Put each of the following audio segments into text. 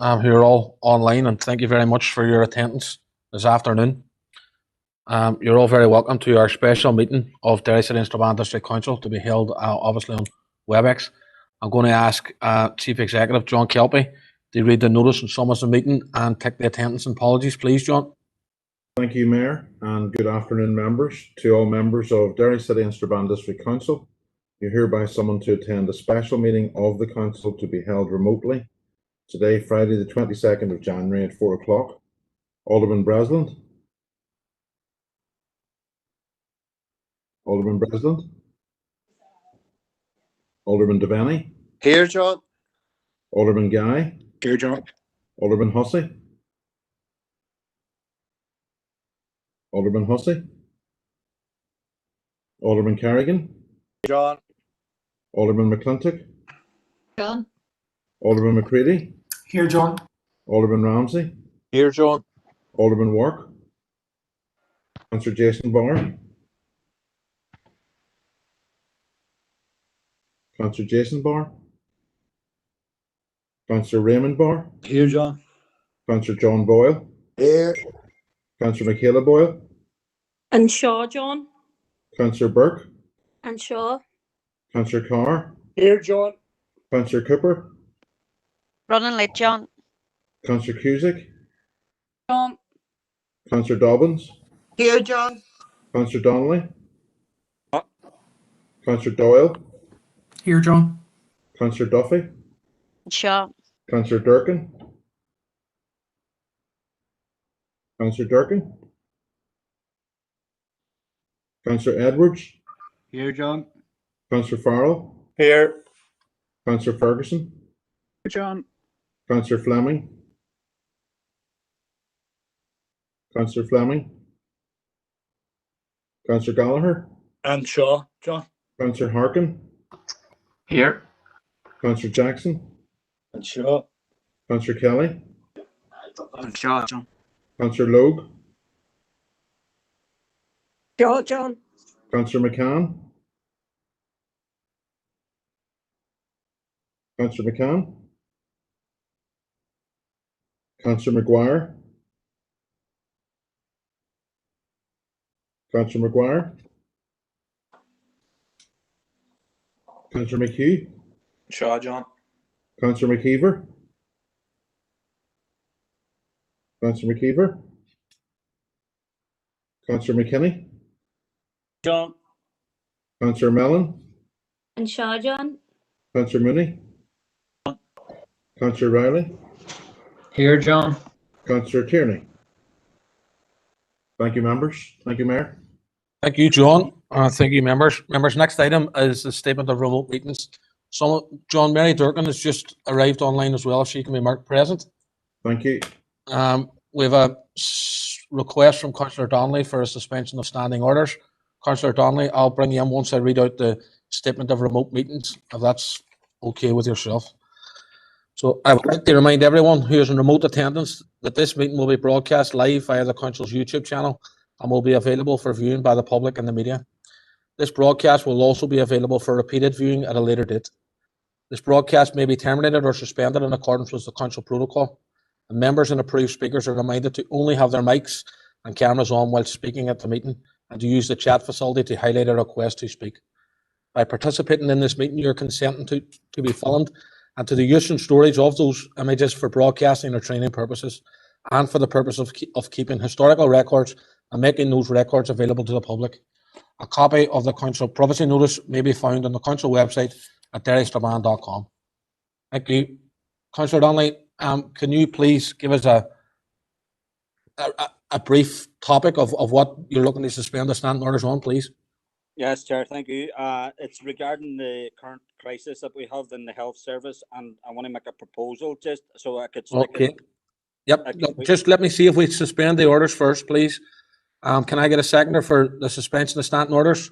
who are all online, and thank you very much for your attendance this afternoon. You're all very welcome to our special meeting of Derry City and Strabane District Council to be held obviously on WebEx. I'm going to ask Chief Executive John Kelpie to read the notice and summons the meeting and take the attendance and apologies, please, John. Thank you, Mayor, and good afternoon, members. To all members of Derry City and Strabane District Council, you're hereby summoned to attend a special meeting of the Council to be held remotely today, Friday the 22nd of January at 4 o'clock. Alderman Breslin. Alderman Breslin. Alderman Devaney. Here, John. Alderman Guy. Here, John. Alderman Hussey. Alderman Hussey. Alderman Carrigan. John. Alderman McClintock. John. Alderman McCready. Here, John. Alderman Ramsey. Here, John. Alderman Wark. Councillor Jason Barr. Councillor Jason Barr. Councillor Raymond Barr. Here, John. Councillor John Boyle. Here. Councillor Michaela Boyle. And Shaw, John. Councillor Burke. And Shaw. Councillor Carr. Here, John. Councillor Cooper. Running late, John. Councillor Cusick. John. Councillor Dobbins. Here, John. Councillor Donnelly. Councillor Doyle. Here, John. Councillor Duffy. Shaw. Councillor Durkin. Councillor Durkin. Councillor Edwards. Here, John. Councillor Farrell. Here. Councillor Ferguson. Here, John. Councillor Fleming. Councillor Fleming. Councillor Gallagher. And Shaw, John. Councillor Harkin. Here. Councillor Jackson. And Shaw. Councillor Kelly. And Shaw, John. Councillor Logue. Shaw, John. Councillor McCann. Councillor McCann. Councillor McGuire. Councillor McGuire. Councillor McHugh. Shaw, John. Councillor McKeever. Councillor McKeever. Councillor McKinney. John. Councillor Mellon. And Shaw, John. Councillor Mooney. Councillor Riley. Here, John. Councillor Tierney. Thank you, members. Thank you, Mayor. Thank you, John. Thank you, members. Next item is the statement of remote meetings. John, Mary Durkin has just arrived online as well, if she can be marked present. Thank you. We have a request from Councillor Donnelly for a suspension of standing orders. Councillor Donnelly, I'll bring you in once I read out the statement of remote meetings, if that's okay with yourself. So I would like to remind everyone who is in remote attendance that this meeting will be broadcast live via the Council's YouTube channel and will be available for viewing by the public and the media. This broadcast will also be available for repeated viewing at a later date. This broadcast may be terminated or suspended in accordance with the Council protocol, and members and approved speakers are reminded to only have their mics and cameras on while speaking at the meeting and to use the chat facility to highlight a request to speak. By participating in this meeting, you're consenting to be filmed and to the use and storage of those images for broadcasting or training purposes and for the purpose of keeping historical records and making those records available to the public. A copy of the Council privacy notice may be found on the Council website at derrystrabane.com. Thank you. Councillor Donnelly, can you please give us a brief topic of what you're looking to suspend the standing orders on, please? Yes, Chair, thank you. It's regarding the current crisis that we have in the health service, and I want to make a proposal just so I could stick Okay. it. Yep. Just let me see if we suspend the orders first, please. Can I get a seconder for the suspension of standing orders?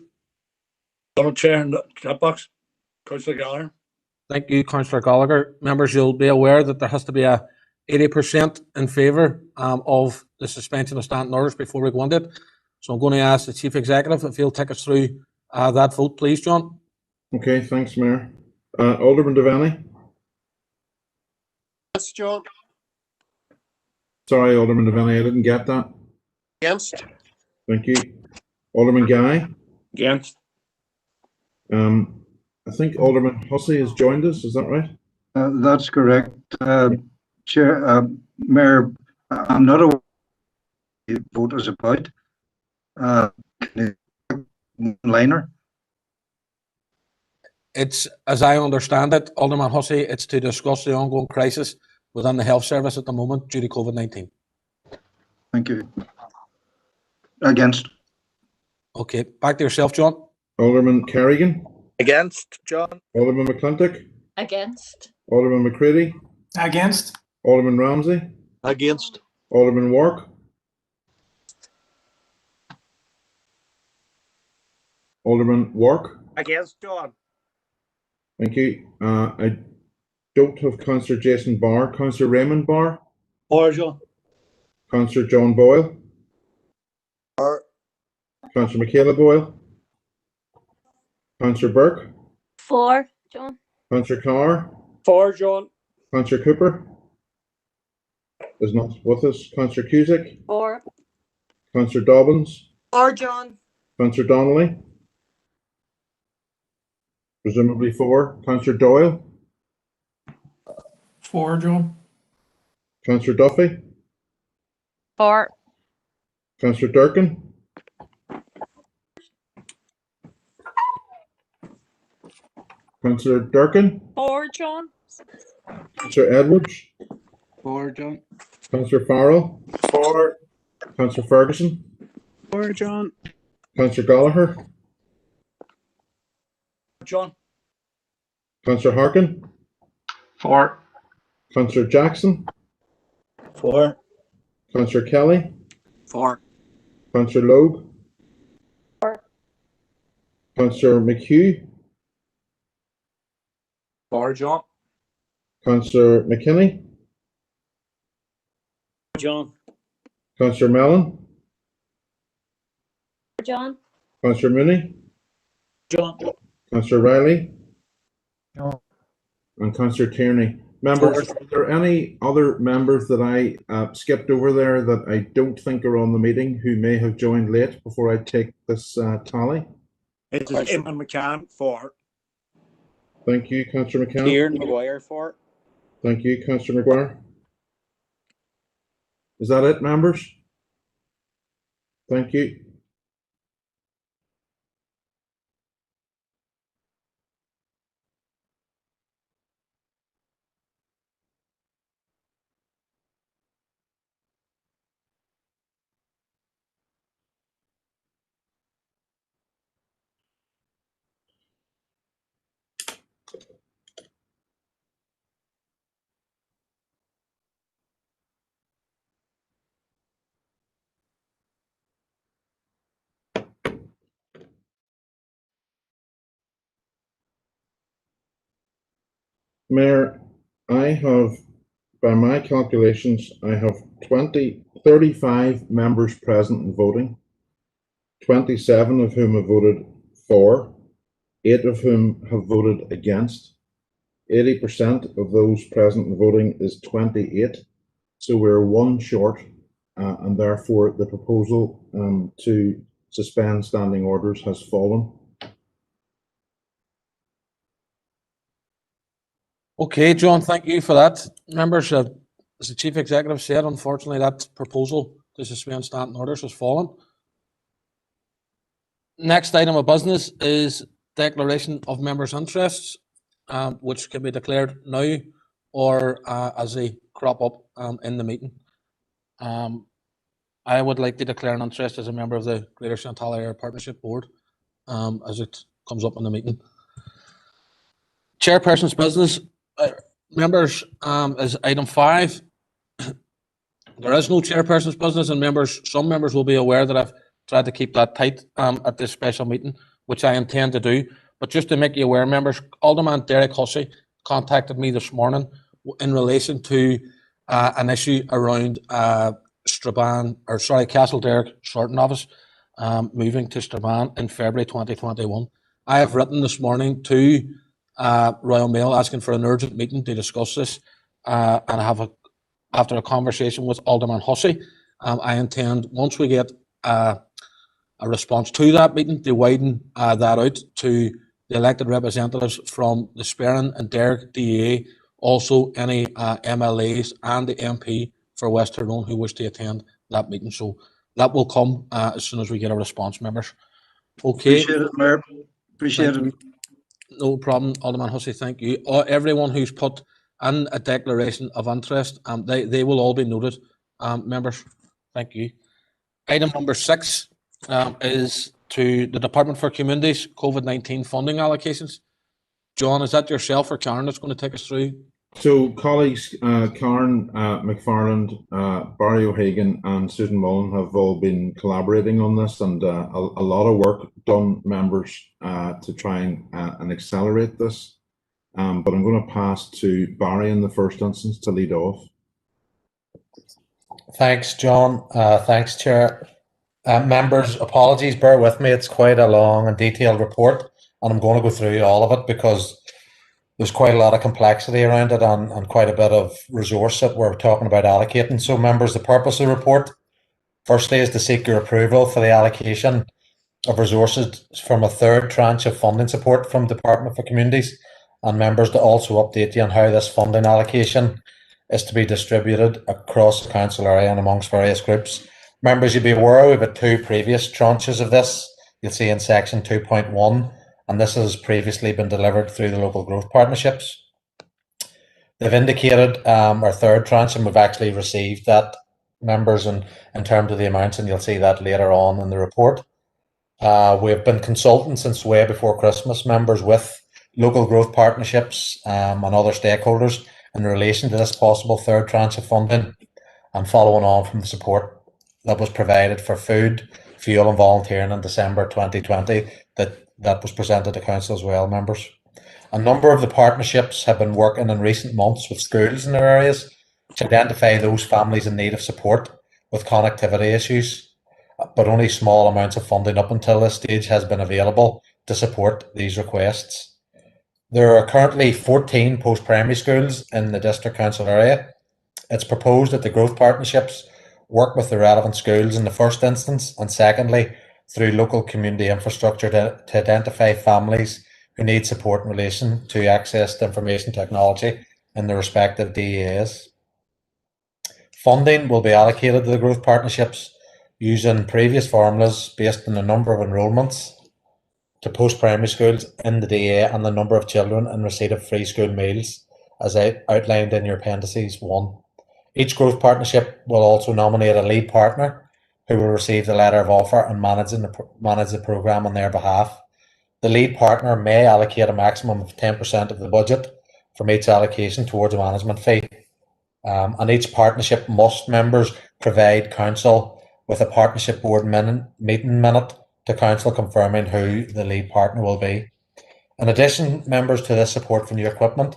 Donald Chair in the chat box. Councillor Gallagher. Thank you, Councillor Gallagher. Members, you'll be aware that there has to be a 80% in favour of the suspension of standing orders before we go into it. So I'm going to ask the Chief Executive if he'll take us through that vote, please, John. Okay, thanks, Mayor. Alderman Devaney. Yes, John. Sorry, Alderman Devaney, I didn't get that. Against. Thank you. Alderman Guy. Against. I think Alderman Hussey has joined us. Is that right? That's correct. Chair, Mayor, I'm not aware what the vote is about. Liner. It's, as I understand it, Alderman Hussey, it's to discuss the ongoing crisis within the health service at the moment due to COVID-19. Thank you. Against. Okay, back to yourself, John. Alderman Carrigan. Against, John. Alderman McClintock. Against. Alderman McCready. Against. Alderman Ramsey. Against. Alderman Wark. Alderman Wark. Against, John. Thank you. I don't have Councillor Jason Barr. Councillor Raymond Barr. For, John. Councillor John Boyle. For. Councillor Michaela Boyle. Councillor Burke. For, John. Councillor Carr. For, John. Councillor Cooper is not with us. Councillor Cusick. For. Councillor Dobbins. For, John. Councillor Donnelly. Presumably for. Councillor Doyle. For, John. Councillor Duffy. For. Councillor Durkin. Councillor Durkin. For, John. Councillor Edwards. For, John. Councillor Farrell. For. Councillor Ferguson. For, John. Councillor Gallagher. John. Councillor Harkin. For. Councillor Jackson. For. Councillor Kelly. For. Councillor Logue. For. Councillor McHugh. For, John. Councillor McKinney. John. Councillor Mellon. For, John. Councillor Mooney. John. Councillor Riley. No. And Councillor Tierney. Members, are there any other members that I skipped over there that I don't think are on the meeting who may have joined late before I take this tally? It is Eamon McCann. For. Thank you, Councillor McCann. Kieran Maguire for. Thank you, Councillor McGuire. Is that it, members? Thank you. Mayor, I have, by my calculations, I have 35 members present and voting, 27 of whom have voted for, 8 of whom have voted against. 80% of those present and voting is 28, so we're one short, and therefore the proposal to suspend standing orders has fallen. Okay, John, thank you for that. Members, as the Chief Executive said, unfortunately that proposal to suspend standing orders has fallen. Next item of business is declaration of members' interests, which can be declared now or as they crop up in the meeting. I would like to declare an interest as a member of the Greater Chantal Area Partnership Board as it comes up in the meeting. Chairperson's business. Members, is item 5. There is no chairperson's business, and some members will be aware that I've tried to keep that tight at this special meeting, which I intend to do. But just to make you aware, members, Alderman Derek Hussey contacted me this morning in relation to an issue around Strabane, or sorry, Castle Derrick sorting office moving to Strabane in February 2021. I have written this morning to Royal Mail asking for an urgent meeting to discuss this, and I have after a conversation with Alderman Hussey, I intend, once we get a response to that meeting, to widen that out to the elected representatives from the Strabane and Derry DEA, also any MLAs and the MP for West Tyrone who wish to attend that meeting. So that will come as soon as we get a response, members. Okay. Appreciate it, Mayor. Appreciate it. No problem, Alderman Hussey. Thank you. Everyone who's put in a declaration of interest, they will all be noted, members. Thank you. Item number 6 is to the Department for Communities COVID-19 funding allocations. John, is that yourself or Karen that's going to take us through? So, colleagues, Karen McFarland, Barry O'Hagan, and Susan Mullen have all been collaborating on this, and a lot of work done, members, to try and accelerate this. But I'm going to pass to Barry in the first instance to lead off. Thanks, John. Thanks, Chair. Members, apologies, bear with me. It's quite a long and detailed report, and I'm going to go through all of it because there's quite a lot of complexity around it and quite a bit of resource that we're talking about allocating. So, members, the purpose of the report, firstly, is to seek your approval for the allocation of resources from a third tranche of funding support from Department for Communities, and members to also update you on how this funding allocation is to be distributed across the council area and amongst various groups. Members, you'll be aware we've had 2 previous tranches of this. You'll see in section 2.1, and this has previously been delivered through the local growth partnerships. They've indicated our third tranche, and we've actually received that, members, in terms of the amounts, and you'll see that later on in the report. We've been consulting since way before Christmas, members, with local growth partnerships and other stakeholders in relation to this possible third tranche of funding, and following on from the support that was provided for food, fuel and volunteering in December 2020 that was presented to council as well, members. A number of the partnerships have been working in recent months with schools in their areas to identify those families in need of support with connectivity issues, but only small amounts of funding up until this stage has been available to support these requests. There are currently 14 post-primary schools in the district council area. It's proposed that the growth partnerships work with the relevant schools in the first instance, and secondly, through local community infrastructure to identify families who need support in relation to access to information technology in the respective DEAs. Funding will be allocated to the growth partnerships using previous formulas based on the number of enrolments to post-primary schools in the DEA and the number of children in receipt of free school meals, as outlined in your appendices 1. Each growth partnership will also nominate a lead partner who will receive the letter of offer and manage the programme on their behalf. The lead partner may allocate a maximum of 10% of the budget from each allocation towards a management fee. And each partnership must, members, provide council with a partnership board meeting minute to council confirming who the lead partner will be. In addition, members, to this support for new equipment,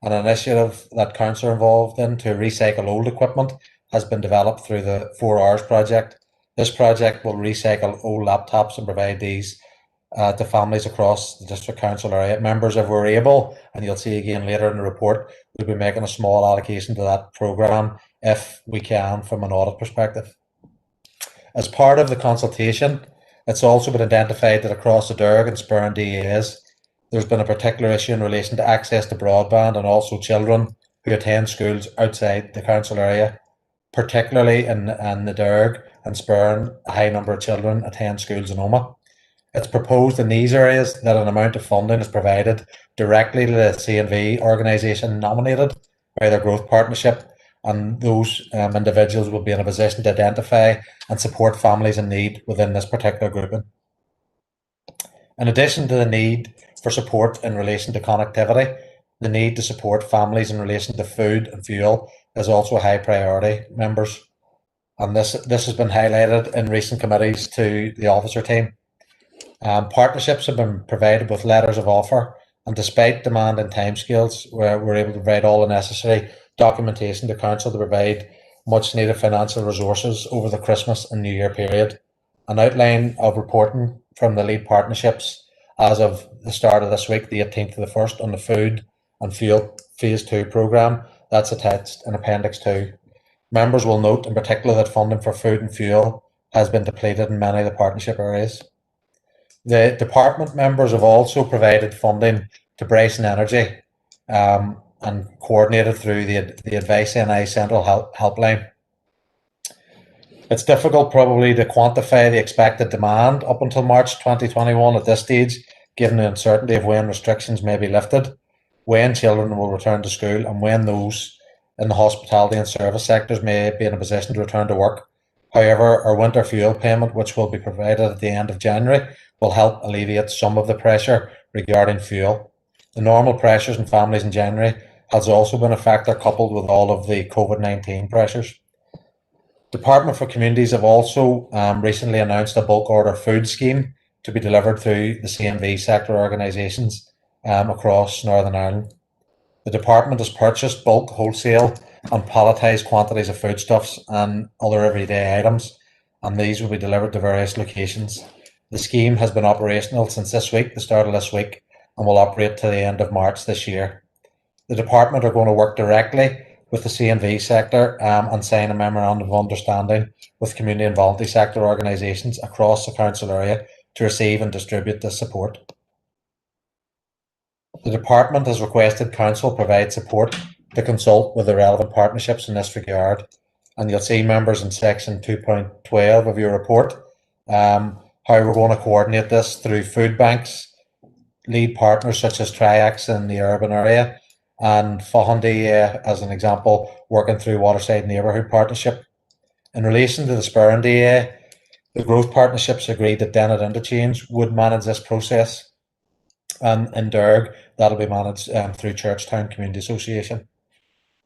an initiative that council are involved in to recycle old equipment has been developed through the 4 Hours project. This project will recycle old laptops and provide these to families across the district council area. Members, if we're able, and you'll see again later in the report, we'll be making a small allocation to that programme if we can from an audit perspective. As part of the consultation, it's also been identified that across the Derry and Strabane DEAs, there's been a particular issue in relation to access to broadband and also children who attend schools outside the council area, particularly in the Derry and Strabane. A high number of children attend schools in Omagh. It's proposed in these areas that an amount of funding is provided directly to the CNV organisation nominated by their growth partnership, and those individuals will be in a position to identify and support families in need within this particular grouping. In addition to the need for support in relation to connectivity, the need to support families in relation to food and fuel is also a high priority, members. And this has been highlighted in recent committees to the officer team. Partnerships have been provided with letters of offer, and despite demand and timescales, we're able to provide all the necessary documentation to council to provide much needed financial resources over the Christmas and New Year period. An outline of reporting from the lead partnerships as of the start of this week, the 18th to the 1st, on the food and fuel phase 2 programme, that's attached in Appendix 2. Members will note in particular that funding for food and fuel has been depleted in many of the partnership areas. The department members have also provided funding to Bryson Energy and coordinated through the Advice NI Central Helpline. It's difficult probably to quantify the expected demand up until March 2021 at this stage, given the uncertainty of when restrictions may be lifted, when children will return to school, and when those in the hospitality and service sectors may be in a position to return to work. However, our winter fuel payment, which will be provided at the end of January, will help alleviate some of the pressure regarding fuel. The normal pressures in families in January has also been a factor, coupled with all of the COVID-19 pressures. Department for Communities have also recently announced a bulk order food scheme to be delivered through the CNV sector organisations across Northern Ireland. The department has purchased bulk, wholesale and palletised quantities of foodstuffs and other everyday items, and these will be delivered to various locations. The scheme has been operational since this week, the start of this week, and will operate to the end of March this year. The department are going to work directly with the CNV sector and sign a memorandum of understanding with community and voluntary sector organisations across the council area to receive and distribute this support. The department has requested council provide support to consult with the relevant partnerships in this regard, and you'll see, members, in section 2.12 of your report how we're going to coordinate this through food banks, lead partners such as Triax in the urban area, and Fahundi, as an example, working through Waterside Neighbourhood Partnership. In relation to the Strabane DA, the growth partnerships agreed that Dennet Interchange would manage this process, and in Derry, that'll be managed through Churchtown Community Association.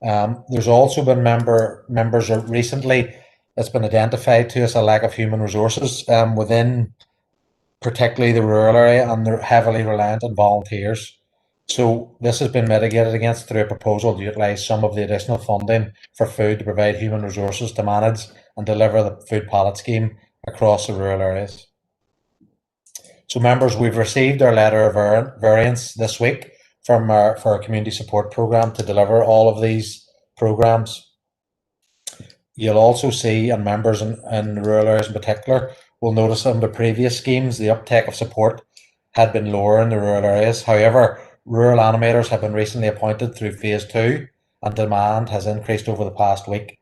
There's also been members recently, it's been identified to us a lack of human resources within particularly the rural area, and they're heavily reliant on volunteers. So this has been mitigated against through a proposal to utilise some of the additional funding for food to provide human resources to manage and deliver the food pallet scheme across the rural areas. So, members, we've received our letter of variance this week for our community support programme to deliver all of these programmes. You'll also see, and members in rural areas in particular will notice under previous schemes, the uptake of support had been lower in the rural areas. However, rural animators have been recently appointed through phase 2, and demand has increased over the past week.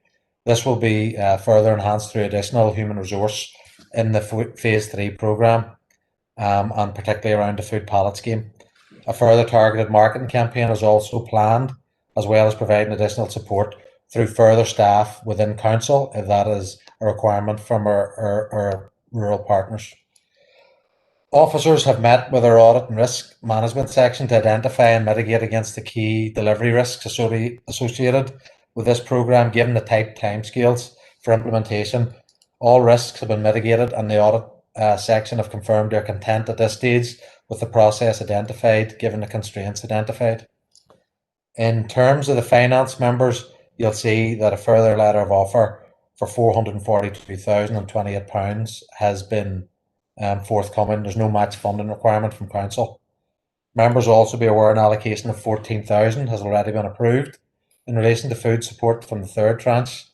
This will be further enhanced through additional human resource in the phase 3 programme, and particularly around the food pallet scheme. A further targeted marketing campaign is also planned, as well as providing additional support through further staff within council, if that is a requirement from our rural partners. Officers have met with our audit and risk management section to identify and mitigate against the key delivery risks associated with this programme, given the tight timescales for implementation. All risks have been mitigated, and the audit section have confirmed their content at this stage with the process identified, given the constraints identified. In terms of the finance, members, you'll see that a further letter of offer for £442,028 has been forthcoming. There's no match funding requirement from council. Members will also be aware an allocation of £14,000 has already been approved in relation to food support from the third tranche.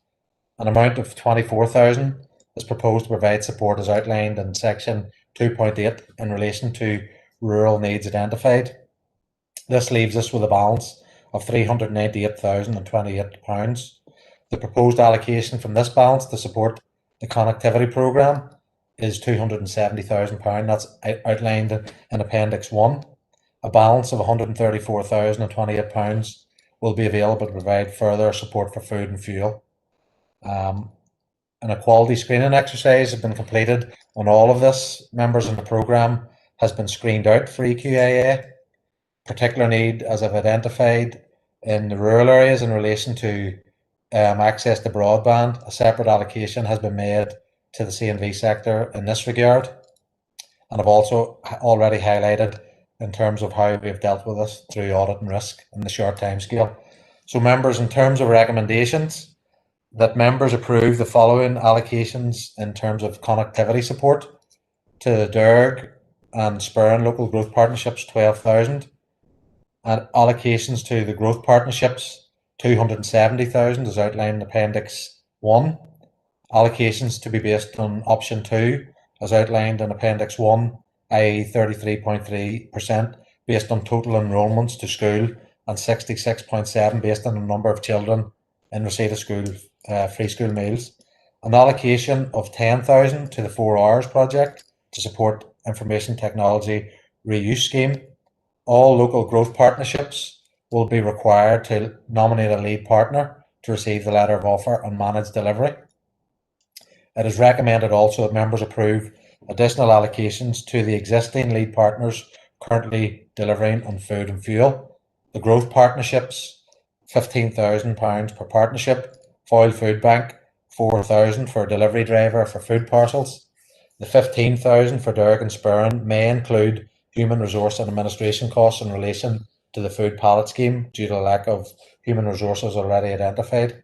An amount of £24,000 is proposed to provide support as outlined in section 2.8 in relation to rural needs identified. This leaves us with a balance of £398,028. The proposed allocation from this balance to support the connectivity programme is £270,000. That's outlined in Appendix 1. A balance of £134,028 will be available to provide further support for food and fuel. An equality screening exercise has been completed on all of this. Members in the programme has been screened out for EQIA. Particular need, as I've identified, in the rural areas in relation to access to broadband. A separate allocation has been made to the CNV sector in this regard, and I've also already highlighted in terms of how we've dealt with this through audit and risk in the short time scale. So, members, in terms of recommendations, that members approve the following allocations in terms of connectivity support to Derg and Strabane local growth partnerships, 12,000, and allocations to the growth partnerships, 270,000, as outlined in Appendix 1. Allocations to be based on option 2, as outlined in Appendix 1, i.e. 33.3% based on total enrolments to school and 66.7% based on the number of children in receipt of school free school meals. An allocation of 10,000 to the 4 Hours project to support information technology reuse scheme. All local growth partnerships will be required to nominate a lead partner to receive the letter of offer and manage delivery. It is recommended also that members approve additional allocations to the existing lead partners currently delivering on food and fuel. The growth partnerships, £15,000 per partnership. Foyle Food Bank, 4,000 for a delivery driver for food parcels. The 15,000 for Derry and Strabane may include human resource and administration costs in relation to the food pallet scheme due to lack of human resources already identified.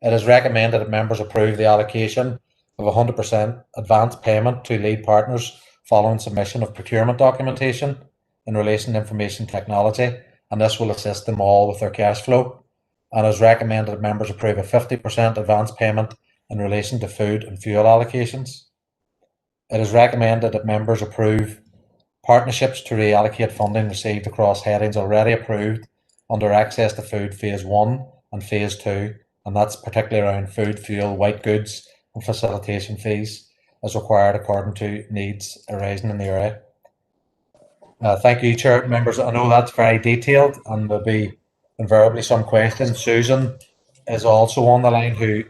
It is recommended that members approve the allocation of 100% advance payment to lead partners following submission of procurement documentation in relation to information technology, and this will assist them all with their cash flow. And it is recommended that members approve a 50% advance payment in relation to food and fuel allocations. It is recommended that members approve partnerships to reallocate funding received across headings already approved under Access to Food Phase 1 and Phase 2, and that's particularly around food, fuel, white goods and facilitation fees as required according to needs arising in the area. Thank you, Chair. Members, I know that's very detailed and there'll be invariably some questions. Susan is also on the line who,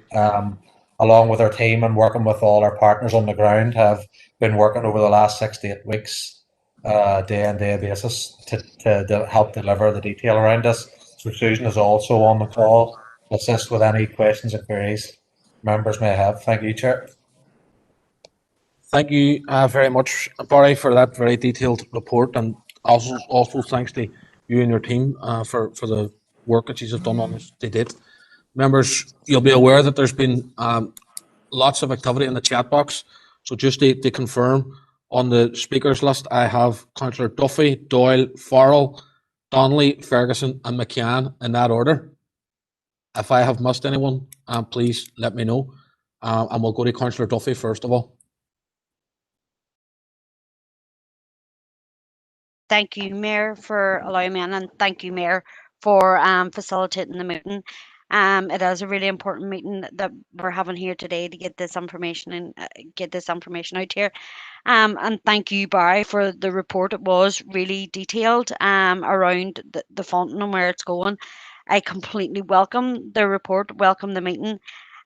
along with our team and working with all our partners on the ground, have been working over the last 6 to 8 weeks, day-on-day basis to help deliver the detail around this. So Susan is also on the call to assist with any questions and queries members may have. Thank you, Chair. Thank you very much, Barry, for that very detailed report, and also thanks to you and your team for the work that you have done on this to date. Members, you'll be aware that there's been lots of activity in the chat box. So just to confirm, on the speakers list, I have Councillor Duffy, Doyle, Farrell, Donnelly, Ferguson and McCann in that order. If I have missed anyone, please let me know. And we'll go to Councillor Duffy first of all. Thank you, Mayor, for allowing me in, and thank you, Mayor, for facilitating the meeting. It is a really important meeting that we're having here today to get this information and get this information out here. And thank you, Barry, for the report. It was really detailed around the funding and where it's going. I completely welcome the report, welcome the meeting.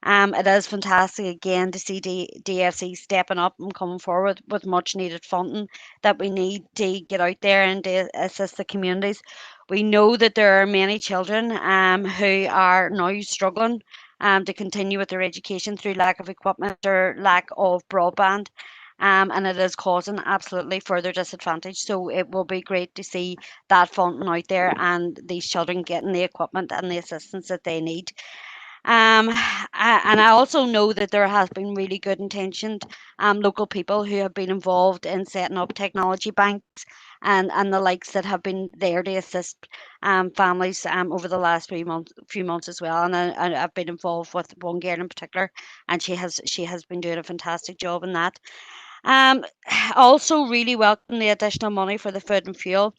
It is fantastic again to see DFC stepping up and coming forward with much needed funding that we need to get out there and to assist the communities. We know that there are many children who are now struggling to continue with their education through lack of equipment or lack of broadband. And it is causing absolutely further disadvantage. So it will be great to see that funding out there and these children getting the equipment and the assistance that they need. And I also know that there has been really good intentioned local people who have been involved in setting up technology banks and the likes that have been there to assist families over the last few months as well. And I've been involved with one girl in particular, and she has been doing a fantastic job in that. Also really welcome the additional money for the food and fuel.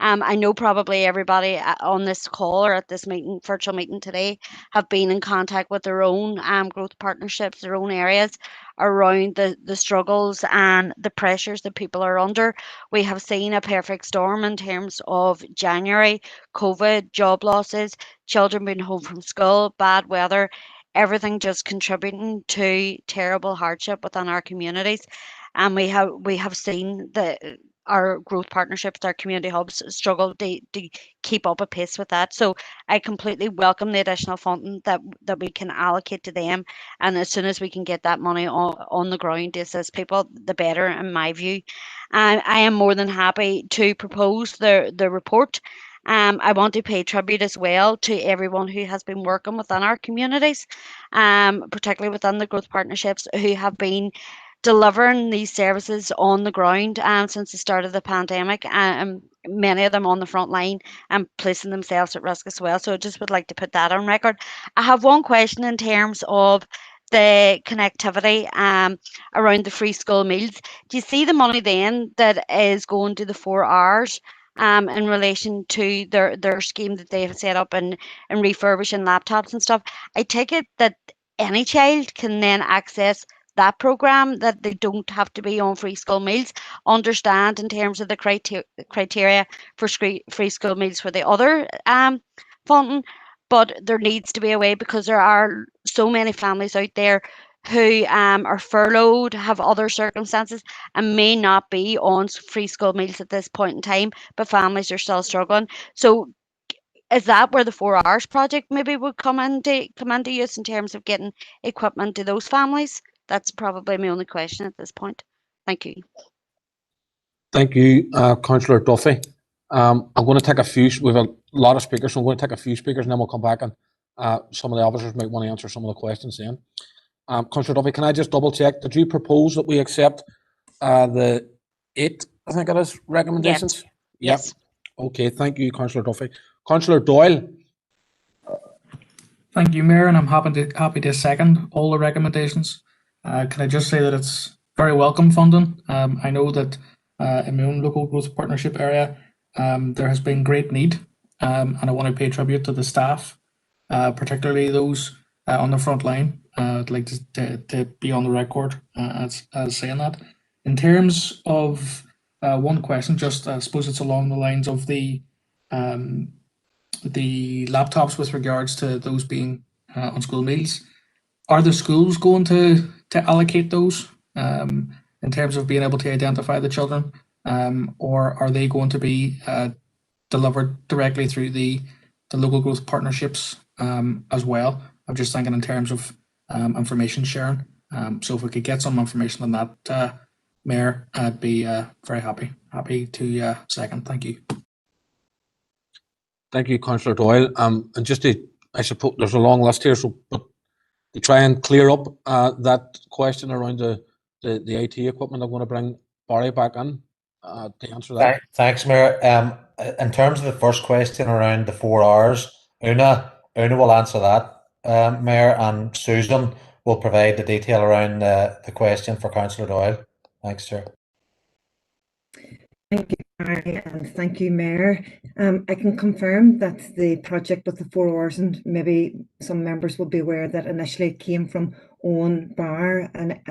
I know probably everybody on this call or at this meeting, virtual meeting today, have been in contact with their own growth partnerships, their own areas around the struggles and the pressures that people are under. We have seen a perfect storm in terms of January, COVID, job losses, children being home from school, bad weather, everything just contributing to terrible hardship within our communities. And we have seen our growth partnerships, our community hubs struggle to keep up a pace with that. So I completely welcome the additional funding that we can allocate to them. And as soon as we can get that money on the ground to assist people, the better, in my view. I am more than happy to propose the report. I want to pay tribute as well to everyone who has been working within our communities, particularly within the growth partnerships, who have been delivering these services on the ground since the start of the pandemic. many of them on the front line and placing themselves at risk as well. So I just would like to put that on record. I have one question in terms of the connectivity around the free school meals. Do you see the money then that is going to the 4 hours in relation to their scheme that they have set up and refurbishing laptops and stuff? I take it that any child can then access that program, that they don't have to be on free school meals. Understand in terms of the criteria for free school meals for the other funding, but there needs to be a way, because there are so many families out there who are furloughed, have other circumstances, and may not be on free school meals at this point in time, but families are still struggling. So is that where the 4 hours project maybe would come into use in terms of getting equipment to those families? That's probably my only question at this point. Thank you. Thank you, Councillor Duffy. I'm going to take a few. We have a lot of speakers, so I'm going to take a few speakers, and then we'll come back and some of the officers might want to answer some of the questions then. Councillor Duffy, can I just double check? Did you propose that we accept the 8, I think it is, recommendations? Yes. Yep. Okay, thank you, Councillor Duffy. Councillor Doyle. Thank you, Mayor, and I'm happy to second all the recommendations. Can I just say that it's very welcome funding. I know that in my own local growth partnership area, there has been great need, and I want to pay tribute to the staff, particularly those on the front line. I'd like to be on the record as saying that. In terms of one question, just I suppose it's along the lines of the laptops with regards to those being on school meals. Are the schools going to allocate those in terms of being able to identify the children, or are they going to be delivered directly through the local growth partnerships as well? I'm just thinking in terms of information sharing. So if we could get some information on that, Mayor, I'd be very happy to second. Thank you. Thank you, Councillor Doyle. And just I suppose there's a long list here, so but to try and clear up that question around the IT equipment, I'm going to bring Barry back in to answer that. Thanks, Mayor. In terms of the first question around the 4 hours, Una will answer that, Mayor, and Susan will provide the detail around the question for Councillor Doyle. Thanks, Chair. Thank you, Barry, and thank you, Mayor. I can confirm that the project with the 4 hours, and maybe some members will be aware that initially it came from Owen Barr, an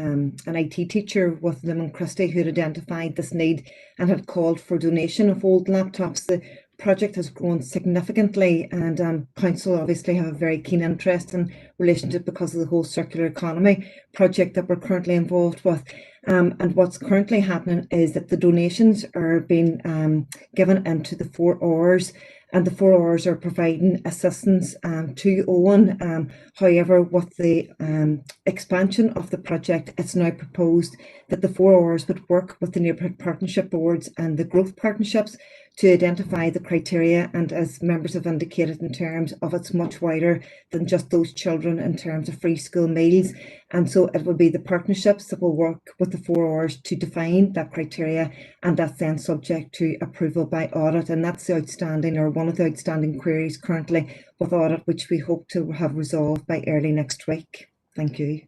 IT teacher with Limon Christie, who had identified this need and had called for donation of old laptops. The project has grown significantly, and Council obviously have a very keen interest in relation to it because of the whole circular economy project that we're currently involved with. And what's currently happening is that the donations are being given into the 4 hours, and the 4 hours are providing assistance to Owen. However, with the expansion of the project, it's now proposed that the 4 hours would work with the neighbourhood partnership boards and the growth partnerships to identify the criteria, and as members have indicated, in terms of it's much wider than just those children in terms of free school meals. And so it will be the partnerships that will work with the 4 hours to define that criteria, and that's then subject to approval by audit. And that's the outstanding, or one of the outstanding queries currently with audit, which we hope to have resolved by early next week. Thank you.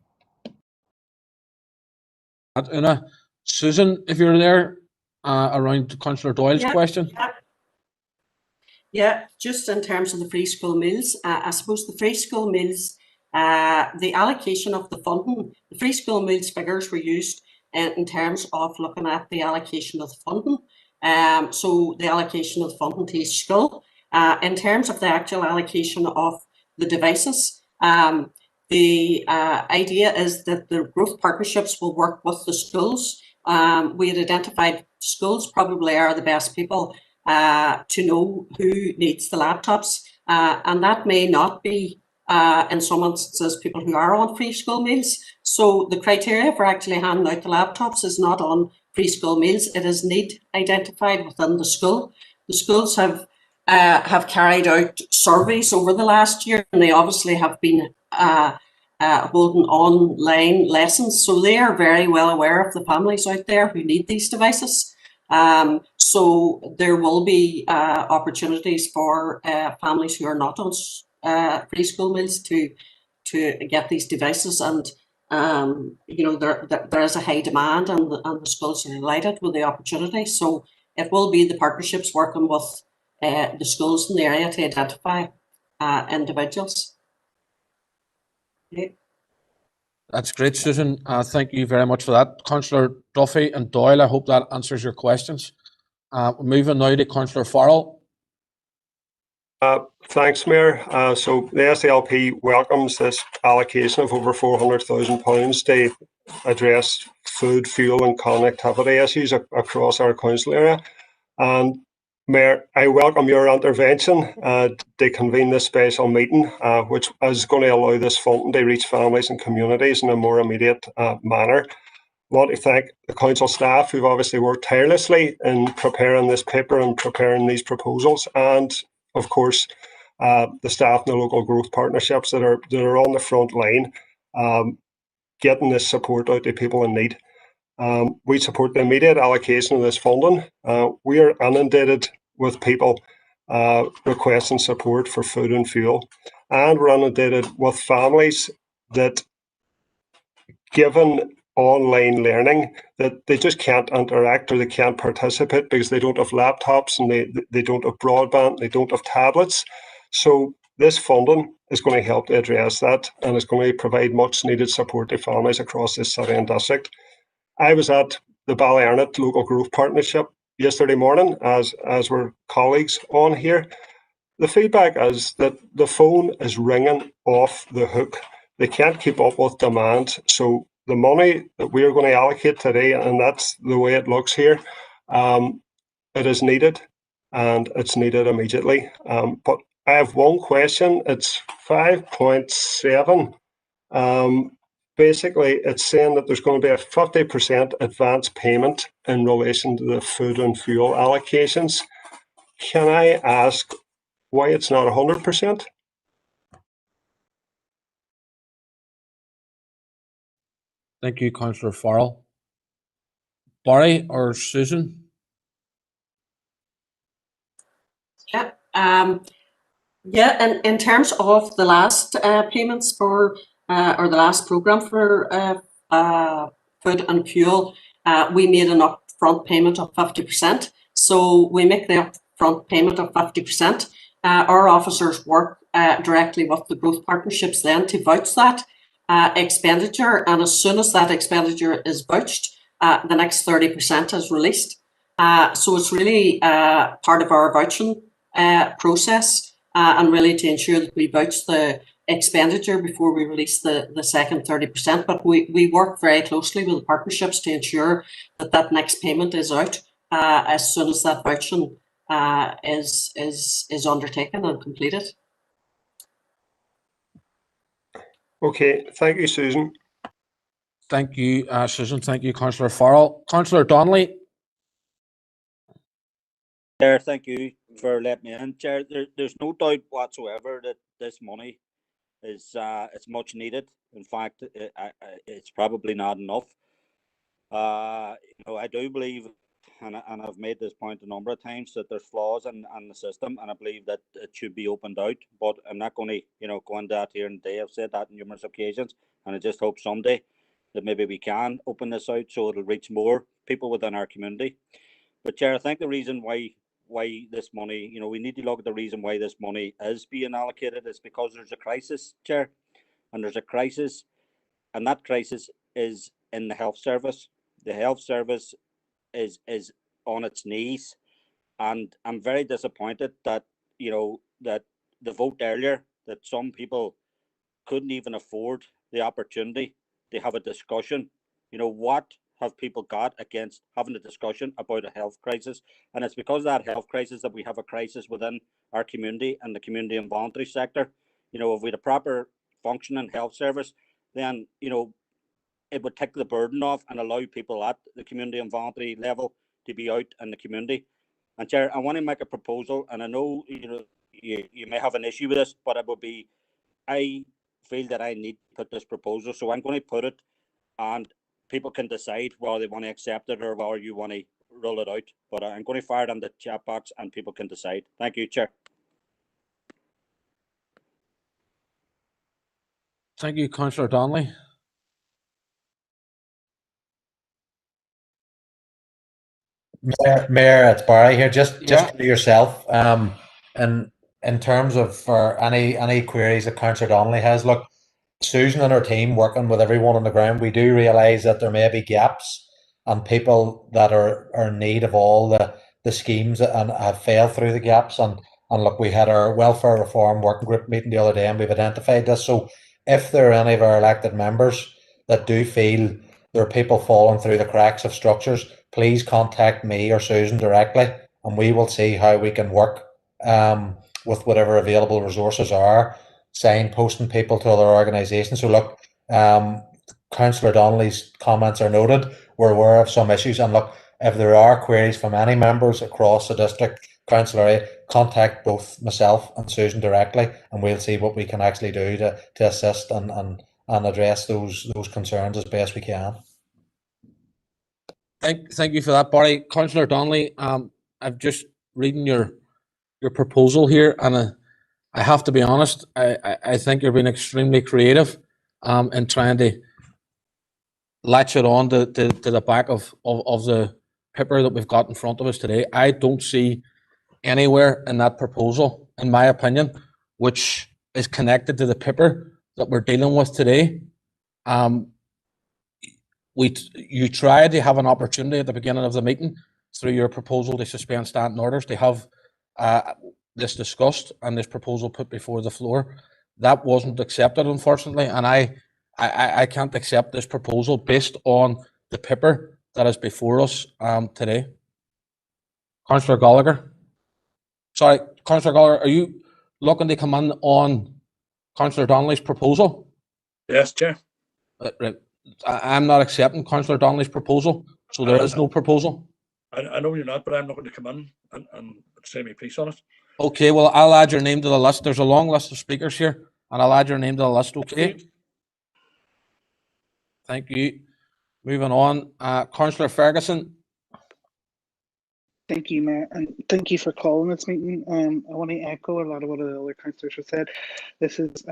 Una, Susan, if you're there, around Councillor Doyle's question. Yeah, just in terms of the free school meals, I suppose the free school meals, the allocation of the funding, the free school meals figures were used in terms of looking at the allocation of the funding. So the allocation of the funding to each school. In terms of the actual allocation of the devices, the idea is that the growth partnerships will work with the schools. We had identified schools probably are the best people to know who needs the laptops, and that may not be in some instances people who are on free school meals. So the criteria for actually handing out the laptops is not on free school meals. It is need identified within the school. The schools have carried out surveys over the last year, and they obviously have been holding online lessons. So they are very well aware of the families out there who need these devices. So there will be opportunities for families who are not on free school meals to get these devices, and you know, there is a high demand, and the schools are delighted with the opportunity. So it will be the partnerships working with the schools in the area to identify individuals. Okay. That's great, Susan. Thank you very much for that. Councillor Duffy and Doyle, I hope that answers your questions. Moving now to Councillor Farrell. Thanks, Mayor. So the SDLP welcomes this allocation of over £400,000 to address food, fuel and connectivity issues across our council area. And Mayor, I welcome your intervention to convene this special meeting, which is going to allow this funding to reach families and communities in a more immediate manner. I want to thank the council staff who've obviously worked tirelessly in preparing this paper and preparing these proposals, and of course the staff and the local growth partnerships that are on the front line, getting this support out to people in need. We support the immediate allocation of this funding. We are inundated with people requesting support for food and fuel, and we're inundated with families that, given online learning, that they just can't interact or they can't participate because they don't have laptops and they don't have broadband, they don't have tablets. So this funding is going to help to address that, and it's going to provide much needed support to families across this city and district. I was at the Ballyarnett Local Growth Partnership yesterday morning, as were colleagues on here. The feedback is that the phone is ringing off the hook. They can't keep up with demand. So the money that we are going to allocate today, and that's the way it looks here, it is needed, and it's needed immediately. But I have one question. It's 5.7. Basically, it's saying that there's going to be a 50% advance payment in relation to the food and fuel allocations. Can I ask why it's not 100%? Thank you, Councillor Farrell. Barry or Susan? Yeah. Yeah, and in terms of the last payments for, or the last programme for food and fuel, we made an upfront payment of 50%. So we make the upfront payment of 50%. Our officers work directly with the growth partnerships then to vouch that expenditure, and as soon as that expenditure is vouched, the next 30% is released. So it's really part of our vouching process. And really to ensure that we vouch the expenditure before we release the second 30%. But we work very closely with the partnerships to ensure that that next payment is out as soon as that vouching is undertaken and completed. Okay, thank you, Susan. Thank you, Susan. Thank you, Councillor Farrell. Councillor Donnelly. Chair, thank you for letting me in. Chair, there's no doubt whatsoever that this money is it's much needed. In fact, it's probably not enough. You know, I do believe, and I've made this point a number of times, that there's flaws in the system, and I believe that it should be opened out. But I'm not going to, you know, go into that here today. I've said that on numerous occasions, and I just hope someday that maybe we can open this out so it'll reach more people within our community. But Chair, I think the reason why this money, you know, we need to look at the reason why this money is being allocated is because there's a crisis, Chair, and there's a crisis, and that crisis is in the health service. The health service is on its knees, and I'm very disappointed that, you know, that the vote earlier, that some people couldn't even afford the opportunity to have a discussion. You know, what have people got against having a discussion about a health crisis? And it's because of that health crisis that we have a crisis within our community and the community and voluntary sector. You know, if we had a proper functioning health service, then, you know, it would take the burden off and allow people at the community and voluntary level to be out in the community. And Chair, I want to make a proposal, and I know, you know, you may have an issue with this, but it would be, I feel that I need to put this proposal, so I'm going to put it, and people can decide whether they want to accept it or whether you want to rule it out. But I'm going to fire it in the chat box and people can decide. Thank you, Chair. Thank you, Councillor Donnelly. Mayor, it's Barry here. Just Yeah. to yourself. And in terms of for any queries that Councillor Donnelly has, look, Susan and her team working with everyone on the ground, we do realise that there may be gaps and people that are in need of all the schemes and have failed through the gaps. And look, we had our welfare reform working group meeting the other day and we've identified this. So if there are any of our elected members that do feel there are people falling through the cracks of structures, please contact me or Susan directly and we will see how we can work with whatever available resources are, signposting people to other organisations. So look, Councillor Donnelly's comments are noted. We're aware of some issues, and look, if there are queries from any members across the district, Councillor, contact both myself and Susan directly, and we'll see what we can actually do to assist and address those concerns as best we can. Thank you for that, Barry. Councillor Donnelly, I've just reading your proposal here, and I have to be honest, I think you're being extremely creative in trying to latch it on to the back of the paper that we've got in front of us today. I don't see anywhere in that proposal, in my opinion, which is connected to the paper that we're dealing with today. You tried to have an opportunity at the beginning of the meeting through your proposal to suspend standing orders to have this discussed and this proposal put before the floor. That wasn't accepted, unfortunately, and I can't accept this proposal based on the paper that is before us today. Councillor Gallagher. Sorry, Councillor Gallagher, are you looking to come in on Councillor Donnelly's proposal? Yes, Chair. Right. I'm not accepting Councillor Donnelly's proposal, so there is no proposal. I know you're not, but I'm not going to come in and say my piece on it. Okay, well, I'll add your name to the list. There's a long list of speakers here, and I'll add your name to the list, okay? Thank you. Moving on, Councillor Ferguson. Thank you, Mayor, and thank you for calling this meeting. I want to echo a lot of what the other councillors have said. This is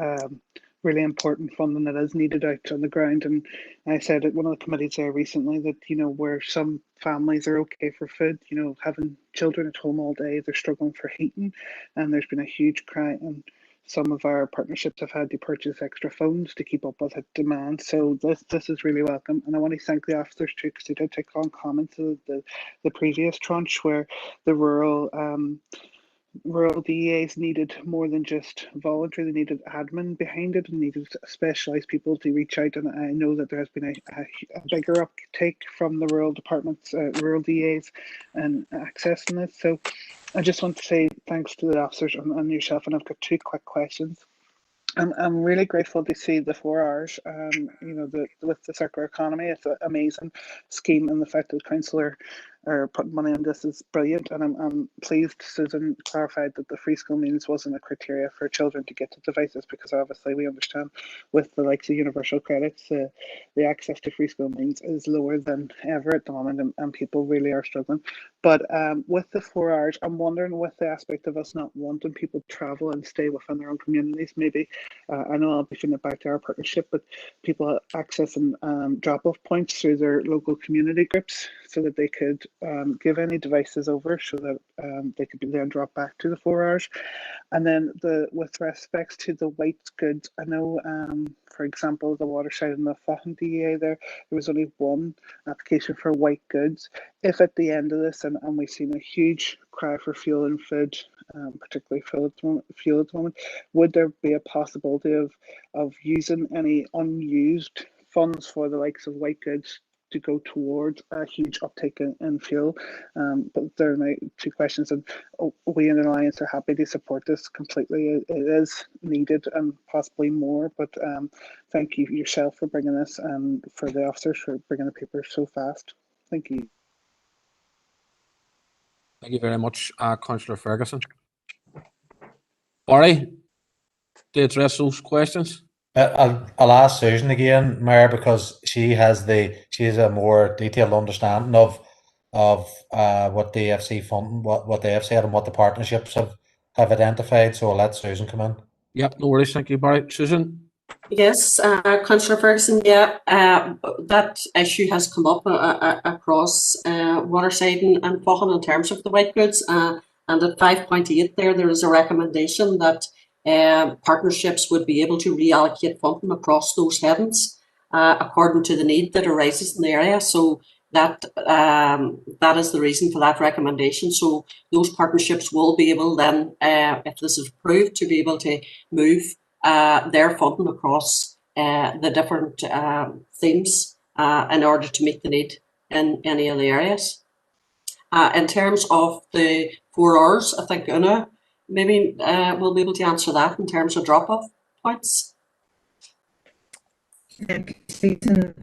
really important funding that is needed out on the ground. And I said at one of the committees there recently that, you know, where some families are okay for food, you know, having children at home all day, they're struggling for heating, and there's been a huge cry, and some of our partnerships have had to purchase extra phones to keep up with the demand. So this is really welcome, and I want to thank the officers too, because they did take on comments of the previous tranche where the rural DEAs needed more than just voluntary. They needed admin behind it and needed specialised people to reach out. And I know that there has been a bigger uptake from the rural departments, rural DEAs, and accessing this. So I just want to say thanks to the officers and yourself. And I've got two quick questions. I'm really grateful to see the 4 hours, you know, with the circular economy. It's an amazing scheme, and the fact that councillor are putting money on this is brilliant. And I'm pleased Susan clarified that the free school meals wasn't a criteria for children to get to devices, because obviously we understand with the likes of universal credits, the access to free school meals is lower than ever at the moment, and people really are struggling. But with the 4 hours, I'm wondering, with the aspect of us not wanting people to travel and stay within their own communities, maybe, I know I'll be feeding it back to our partnership, but people accessing drop-off points through their local community groups so that they could give any devices over so that they could be then dropped back to the 4 hours. And then with respects to the white goods, I know, for example, the Waterside and the Faughan DEA there was only one application for white goods. If at the end of this, and we've seen a huge cry for fuel and food, particularly fuel at the moment, would there be a possibility of using any unused funds for the likes of white goods to go towards a huge uptake in fuel? But there are my two questions, and we in the Alliance are happy to support this completely. It is needed and possibly more, but thank you yourself for bringing this, and for the officers for bringing the paper so fast. Thank you. Thank you very much, Councillor Ferguson. Barry, to address those questions. I'll ask Susan again, Mayor, because she has a more detailed understanding of of what the AFC funding, what they have said, and what the partnerships have identified. So I'll let Susan come in. Yep, no worries. Thank you, Barry. Susan? Yes, Councillor Ferguson, yeah, that issue has come up across Waterside and Faughan in terms of the white goods. And at 5.8 there is a recommendation that partnerships would be able to reallocate funding across those headings according to the need that arises in the area. So that is the reason for that recommendation. So those partnerships will be able then, if this is approved, to be able to move their funding across the different themes in order to meet the need in any of the areas. In terms of the 4 hours, I think Una maybe will be able to answer that in terms of drop-off points. Thank you, Susan.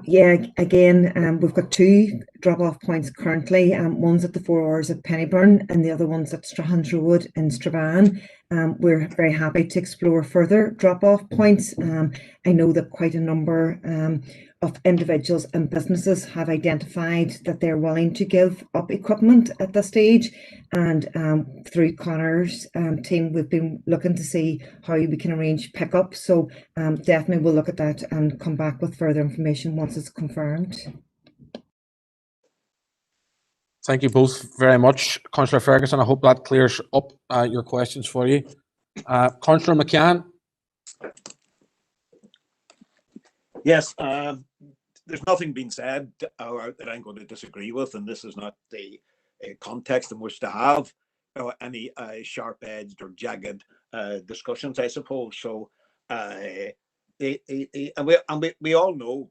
Yeah, again, we've got 2 drop-off points currently. One's at the 4 hours at Pennyburn and the other one's at Strahans Road in Strabane. We're very happy to explore further drop-off points. I know that quite a number of individuals and businesses have identified that they're willing to give up equipment at this stage, and through Connor's team we've been looking to see how we can arrange pickup. So definitely we'll look at that and come back with further information once it's confirmed. Thank you both very much, Councillor Ferguson. I hope that clears up your questions for you. Councillor McCann. Yes, there's nothing being said that I'm going to disagree with, and this is not the context in which to have any sharp-edged or jagged discussions, I suppose. So, and we all know,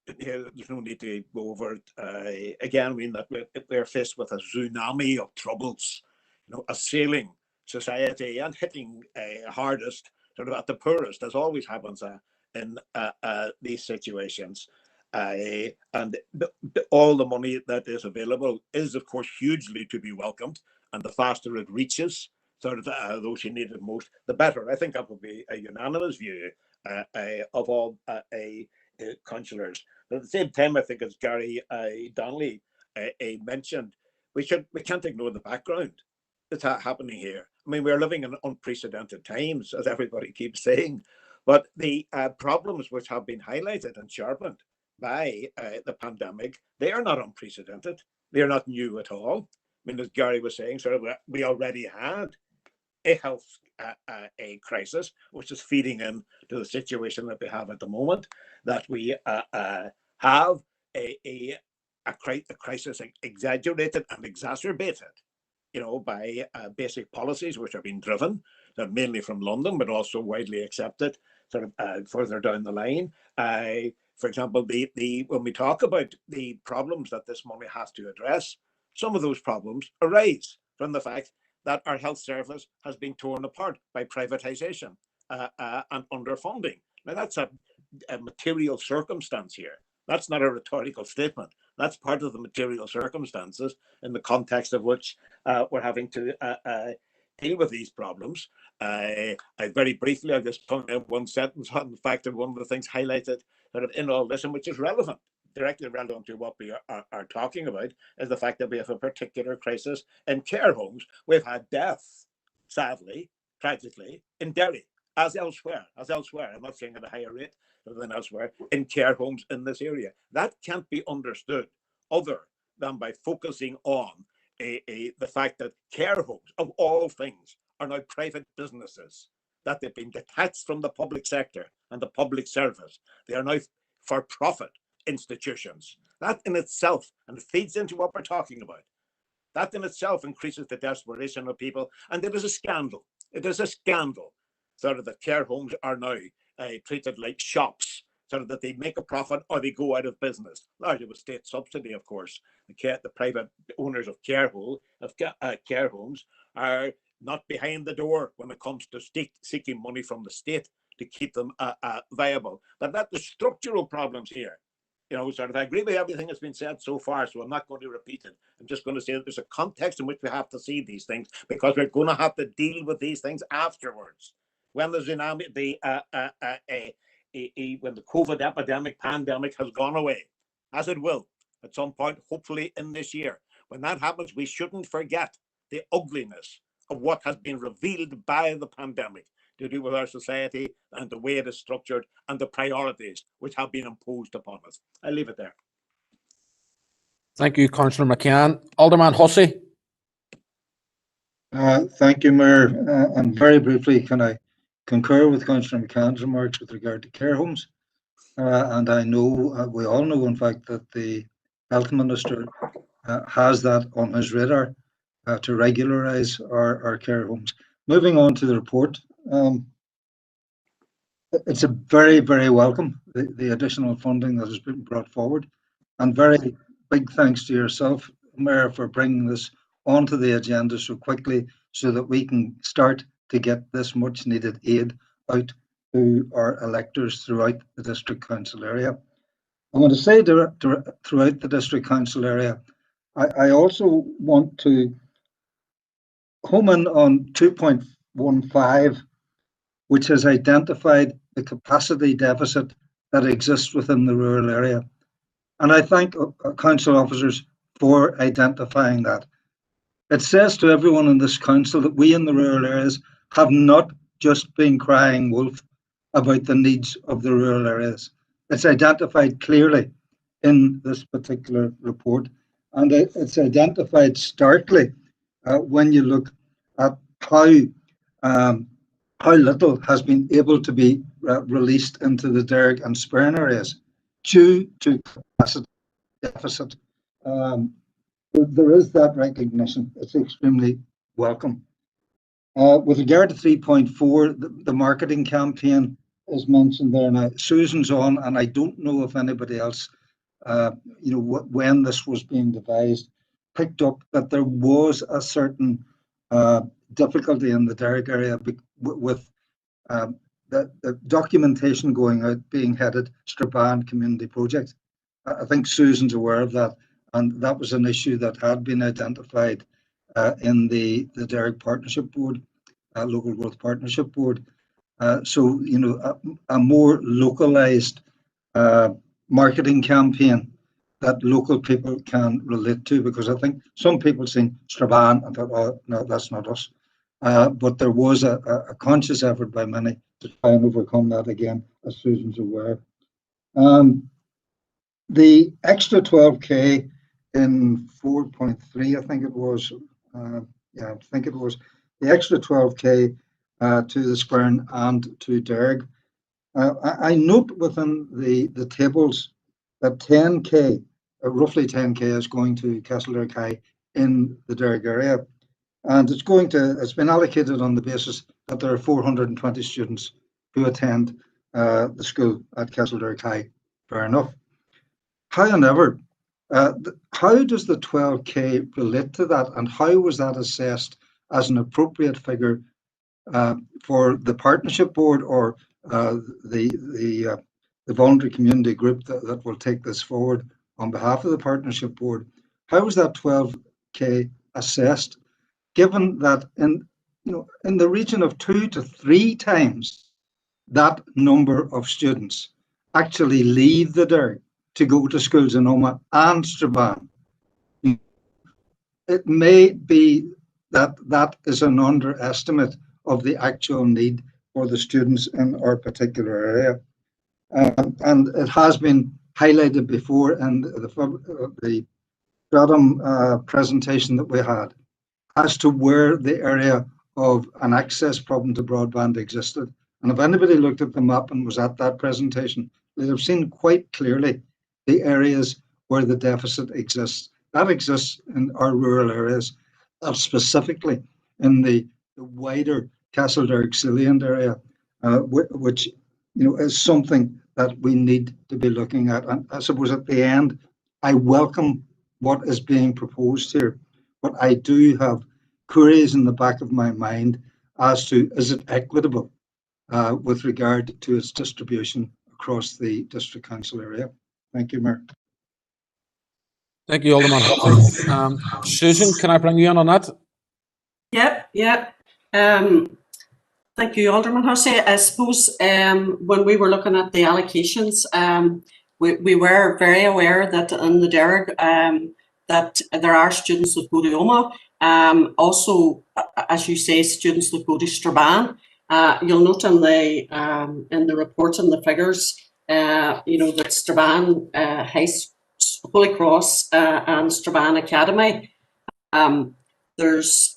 there's no need to go over it again. I mean that we're faced with a tsunami of troubles, assailing society and hitting hardest sort of at the poorest, as always happens in these situations. And all the money that is available is, of course, hugely to be welcomed, and the faster it reaches sort of those who need it most, the better. I think that would be a unanimous view of all councillors. But at the same time, I think, as Gary Donnelly mentioned, we can't ignore the background that's happening here. I mean, we're living in unprecedented times, as everybody keeps saying, but the problems which have been highlighted and sharpened by the pandemic, they are not unprecedented. They are not new at all. I mean, as Gary was saying, sort of, we already had a health a crisis, which is feeding into the situation that we have at the moment, that we have a crisis exaggerated and exacerbated, by basic policies which are being driven, mainly from London, but also widely accepted sort of further down the line. For example, when we talk about the problems that this money has to address, some of those problems arise from the fact that our health service has been torn apart by privatization and underfunding. Now, that's a material circumstance here. That's not a rhetorical statement. That's part of the material circumstances in the context of which we're having to deal with these problems. I very briefly, I'll just point out one sentence on the fact that one of the things highlighted sort of in all this, and which is relevant, directly relevant to what we are talking about, is the fact that we have a particular crisis in care homes. We've had deaths, sadly, tragically, in Derry, as elsewhere. I'm not saying at a higher rate than elsewhere, in care homes in this area. That can't be understood other than by focusing on the fact that care homes, of all things, are now private businesses, that they've been detached from the public sector and the public service. They are now for-profit institutions. That in itself, and it feeds into what we're talking about, that in itself increases the desperation of people. And it is a scandal. It is a scandal sort of that care homes are now treated like shops, sort of that they make a profit or they go out of business, largely with state subsidy, of course. The private owners of care homes are not behind the door when it comes to seeking money from the state to keep them viable. But that the structural problems here, sort of, I agree with everything that's been said so far, so I'm not going to repeat it. I'm just going to say that there's a context in which we have to see these things, because we're going to have to deal with these things afterwards. When the tsunami, when the COVID pandemic has gone away, as it will, at some point, hopefully in this year. When that happens, we shouldn't forget the ugliness of what has been revealed by the pandemic to do with our society and the way it is structured and the priorities which have been imposed upon us. I'll leave it there. Thank you, Councillor McCann. Alderman Hussey. Thank you, Mayor. And very briefly, can I concur with Councillor McCann's remarks with regard to care homes? And I know, we all know, in fact, that the Health Minister has that on his radar to regularise our care homes. Moving on to the report, it's a very, very welcome, the additional funding that has been brought forward. And very big thanks to yourself, Mayor, for bringing this onto the agenda so quickly so that we can start to get this much needed aid out to our electors throughout the District Council area. I want to say throughout the District Council area, I also want to home in on 2.15, which has identified the capacity deficit that exists within the rural area. And I thank council officers for identifying that. It says to everyone in this council that we in the rural areas have not just been crying wolf about the needs of the rural areas. It's identified clearly in this particular report, and it's identified starkly when you look at how little has been able to be released into the Derry and Strabane areas due to capacity deficit. There is that recognition. It's extremely welcome. With regard to 3.4, the marketing campaign is mentioned there. Now, Susan's on, and I don't know if anybody else, when this was being devised, picked up that there was a certain difficulty in the Derry area with the documentation going out being headed Strabane Community Project. I think Susan's aware of that, and that was an issue that had been identified in the Derry Partnership Board, Local Growth Partnership Board. So, a more localised marketing campaign that local people can relate to, because I think some people seen Strabane and thought, oh, no, that's not us. But there was a conscious effort by many to try and overcome that again, as Susan's aware. The extra 12k in 4.3, I think it was, I think it was, the extra 12k to the Strabane and to Derry. I note within the tables that 10k, roughly 10k, is going to Castlereagh High in the Derry area. And it's been allocated on the basis that there are 420 students who attend the school at Castlereagh High. Fair enough. However, how does the 12k relate to that, and how was that assessed as an appropriate figure for the partnership board or the voluntary community group that will take this forward on behalf of the partnership board? How was that 12k assessed, given that in the region of 2 to 3 times that number of students actually leave the Derry to go to schools in Omagh and Strabane? It may be that that is an underestimate of the actual need for the students in our particular area. And it has been highlighted before in the Strabane presentation that we had as to where the area of an access problem to broadband existed. And if anybody looked at the map and was at that presentation, they'd have seen quite clearly the areas where the deficit exists. That exists in our rural areas, specifically in the wider Castlereagh-Cillian area, which is something that we need to be looking at. And I suppose at the end, I welcome what is being proposed here, but I do have queries in the back of my mind as to, is it equitable with regard to its distribution across the District Council area? Thank you, Mayor. Thank you, Alderman Hussey. Susan, can I bring you in on that? Yeah. Thank you, Alderman Hussey. I suppose when we were looking at the allocations, we were very aware that in the Derry that there are students that go to Oma. Also, as you say, students that go to Strabane. You'll note in the report and the figures, that Strabane Holy Cross and Strabane Academy. There's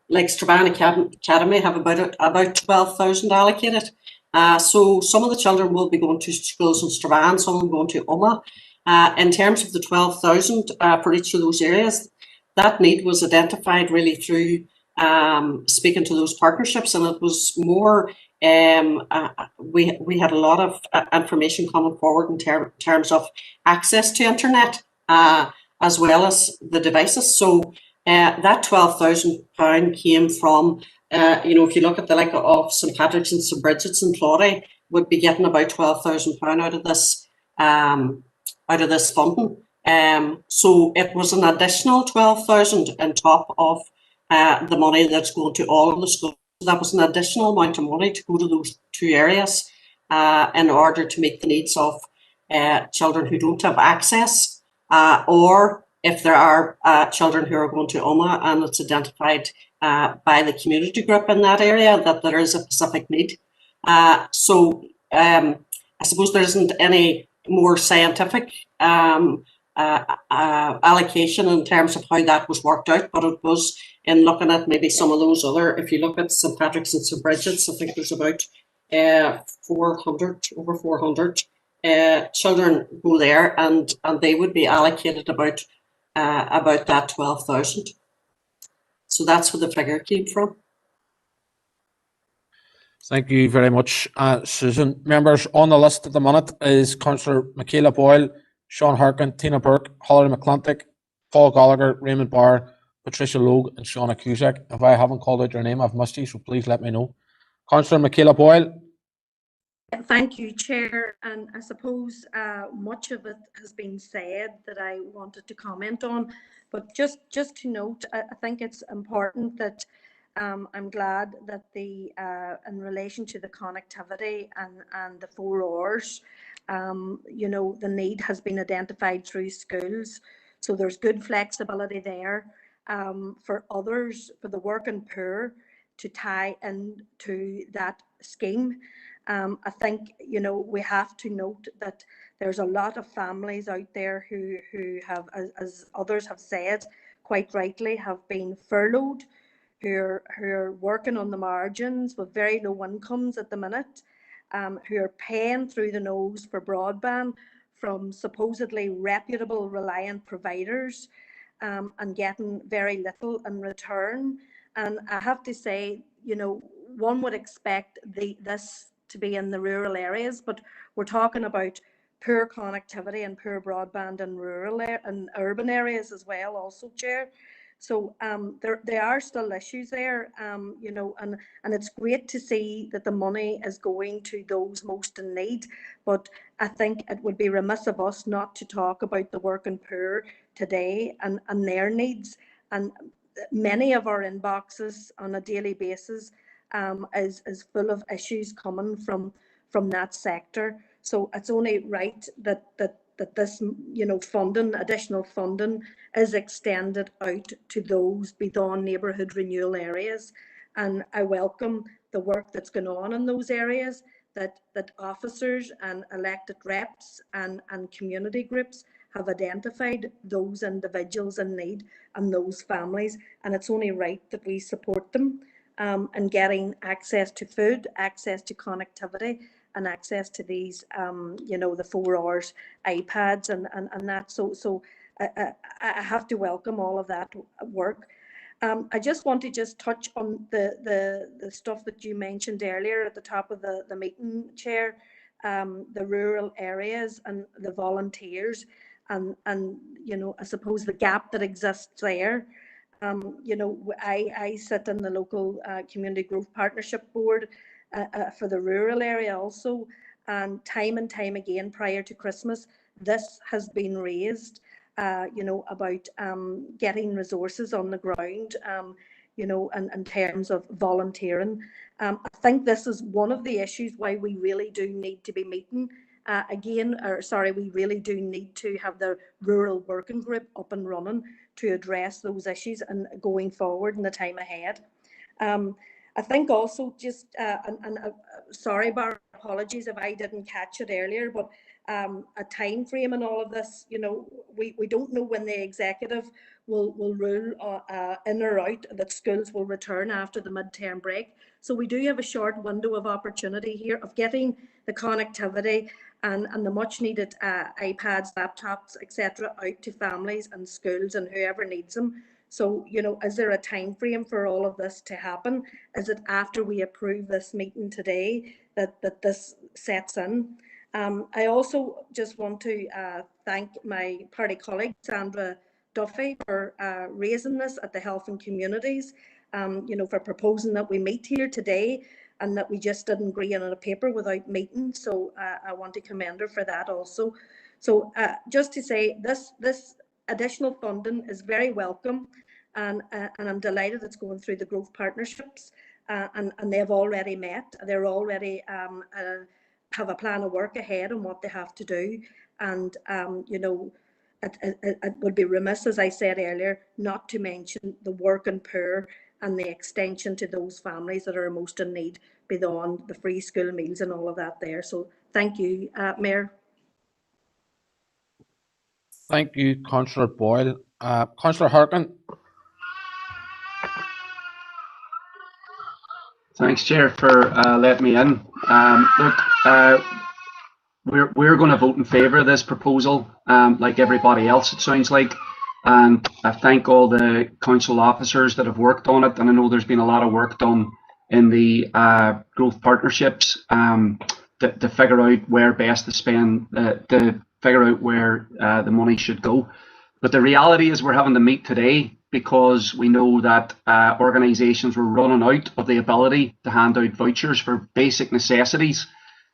like Strabane Academy have about 12,000 allocated. So some of the children will be going to schools in Strabane, some of them going to Oma. In terms of the 12,000 for each of those areas, that need was identified really through speaking to those partnerships, and it was more. We had a lot of information coming forward in terms of access to internet as well as the devices. So that £12,000 came from, if you look at the like of St Patrick's and St Bridget's and Claudy would be getting about £12,000 out of this funding. So it was an additional 12,000 on top of the money that's going to all of the schools. That was an additional amount of money to go to those two areas in order to meet the needs of children who don't have access, or if there are children who are going to Oma and it's identified by the community group in that area that there is a specific need. So I suppose there isn't any more scientific allocation in terms of how that was worked out, but it was in looking at maybe some of those other, if you look at St Patrick's and St Bridget's, I think there's about over 400 children go there, and they would be allocated about that 12,000. So that's where the figure came from. Thank you very much, Susan. Members, on the list at the minute is Councillor Michaela Boyle, Sean Harkin, Tina Burke, Holly McClintock, Paul Gallagher, Raymond Barr, Patricia Logue, and Shauna Cusack. If I haven't called out your name, I've missed you, so please let me know. Councillor Michaela Boyle. Thank you, Chair. And I suppose much of it has been said that I wanted to comment on, but just to note, I think it's important that I'm glad that in relation to the connectivity and the 4 hours, the need has been identified through schools. So there's good flexibility there for others, for the working poor, to tie into that scheme. I think, we have to note that there's a lot of families out there who have, as others have said, quite rightly, have been furloughed, who are working on the margins with very low incomes at the minute, who are paying through the nose for broadband from supposedly reputable, reliant providers, and getting very little in return. And I have to say, one would expect this to be in the rural areas, but we're talking about poor connectivity and poor broadband in rural and urban areas as well, also, Chair. So there are still issues there, and it's great to see that the money is going to those most in need. But I think it would be remiss of us not to talk about the working poor today and their needs. And many of our inboxes on a daily basis is full of issues coming from that sector. So it's only right that this, funding, additional funding, is extended out to those beyond neighbourhood renewal areas. And I welcome the work that's going on in those areas, that officers and elected reps and community groups have identified those individuals in need and those families. And it's only right that we support them and getting access to food, access to connectivity, and access to these, the 4 hours iPads and that. So I have to welcome all of that work. I just want to touch on the stuff that you mentioned earlier at the top of the meeting, Chair, the rural areas and the volunteers, and I suppose the gap that exists there. I sit in the local community growth partnership board for the rural area also, and time again prior to Christmas this has been raised, about getting resources on the ground, in terms of volunteering. I think this is one of the issues why we really do need to be meeting we really do need to have the rural working group up and running to address those issues and going forward in the time ahead. I think also just, sorry, Bar, apologies if I didn't catch it earlier, but a time frame in all of this, you know, we don't know when the executive will rule in or out that schools will return after the mid-term break. So we do have a short window of opportunity here of getting the connectivity and the much needed iPads, laptops, etc. out to families and schools and whoever needs them. So, you know, is there a time frame for all of this to happen? Is it after we approve this meeting today that this sets in? I also just want to thank my party colleague, Sandra Duffy, for raising this at the Health and Communities, you know, for proposing that we meet here today and that we just didn't agree on a paper without meeting. So I want to commend her for that also. So just to say, this additional funding is very welcome, and I'm delighted it's going through the growth partnerships, and they've already met. They're already have a plan of work ahead on what they have to do, and you know, it would be remiss, as I said earlier, not to mention the working poor and the extension to those families that are most in need beyond the free school meals and all of that there. So thank you, Mayor. Thank you, Councillor Boyle. Councillor Harkin. Thanks, Chair, for letting me in. Look, we're going to vote in favour of this proposal, like everybody else, it sounds like. And I thank all the council officers that have worked on it. And I know there's been a lot of work done in the growth partnerships to figure out where best to spend, to figure out where the money should go. But the reality is we're having to meet today because we know that organisations were running out of the ability to hand out vouchers for basic necessities.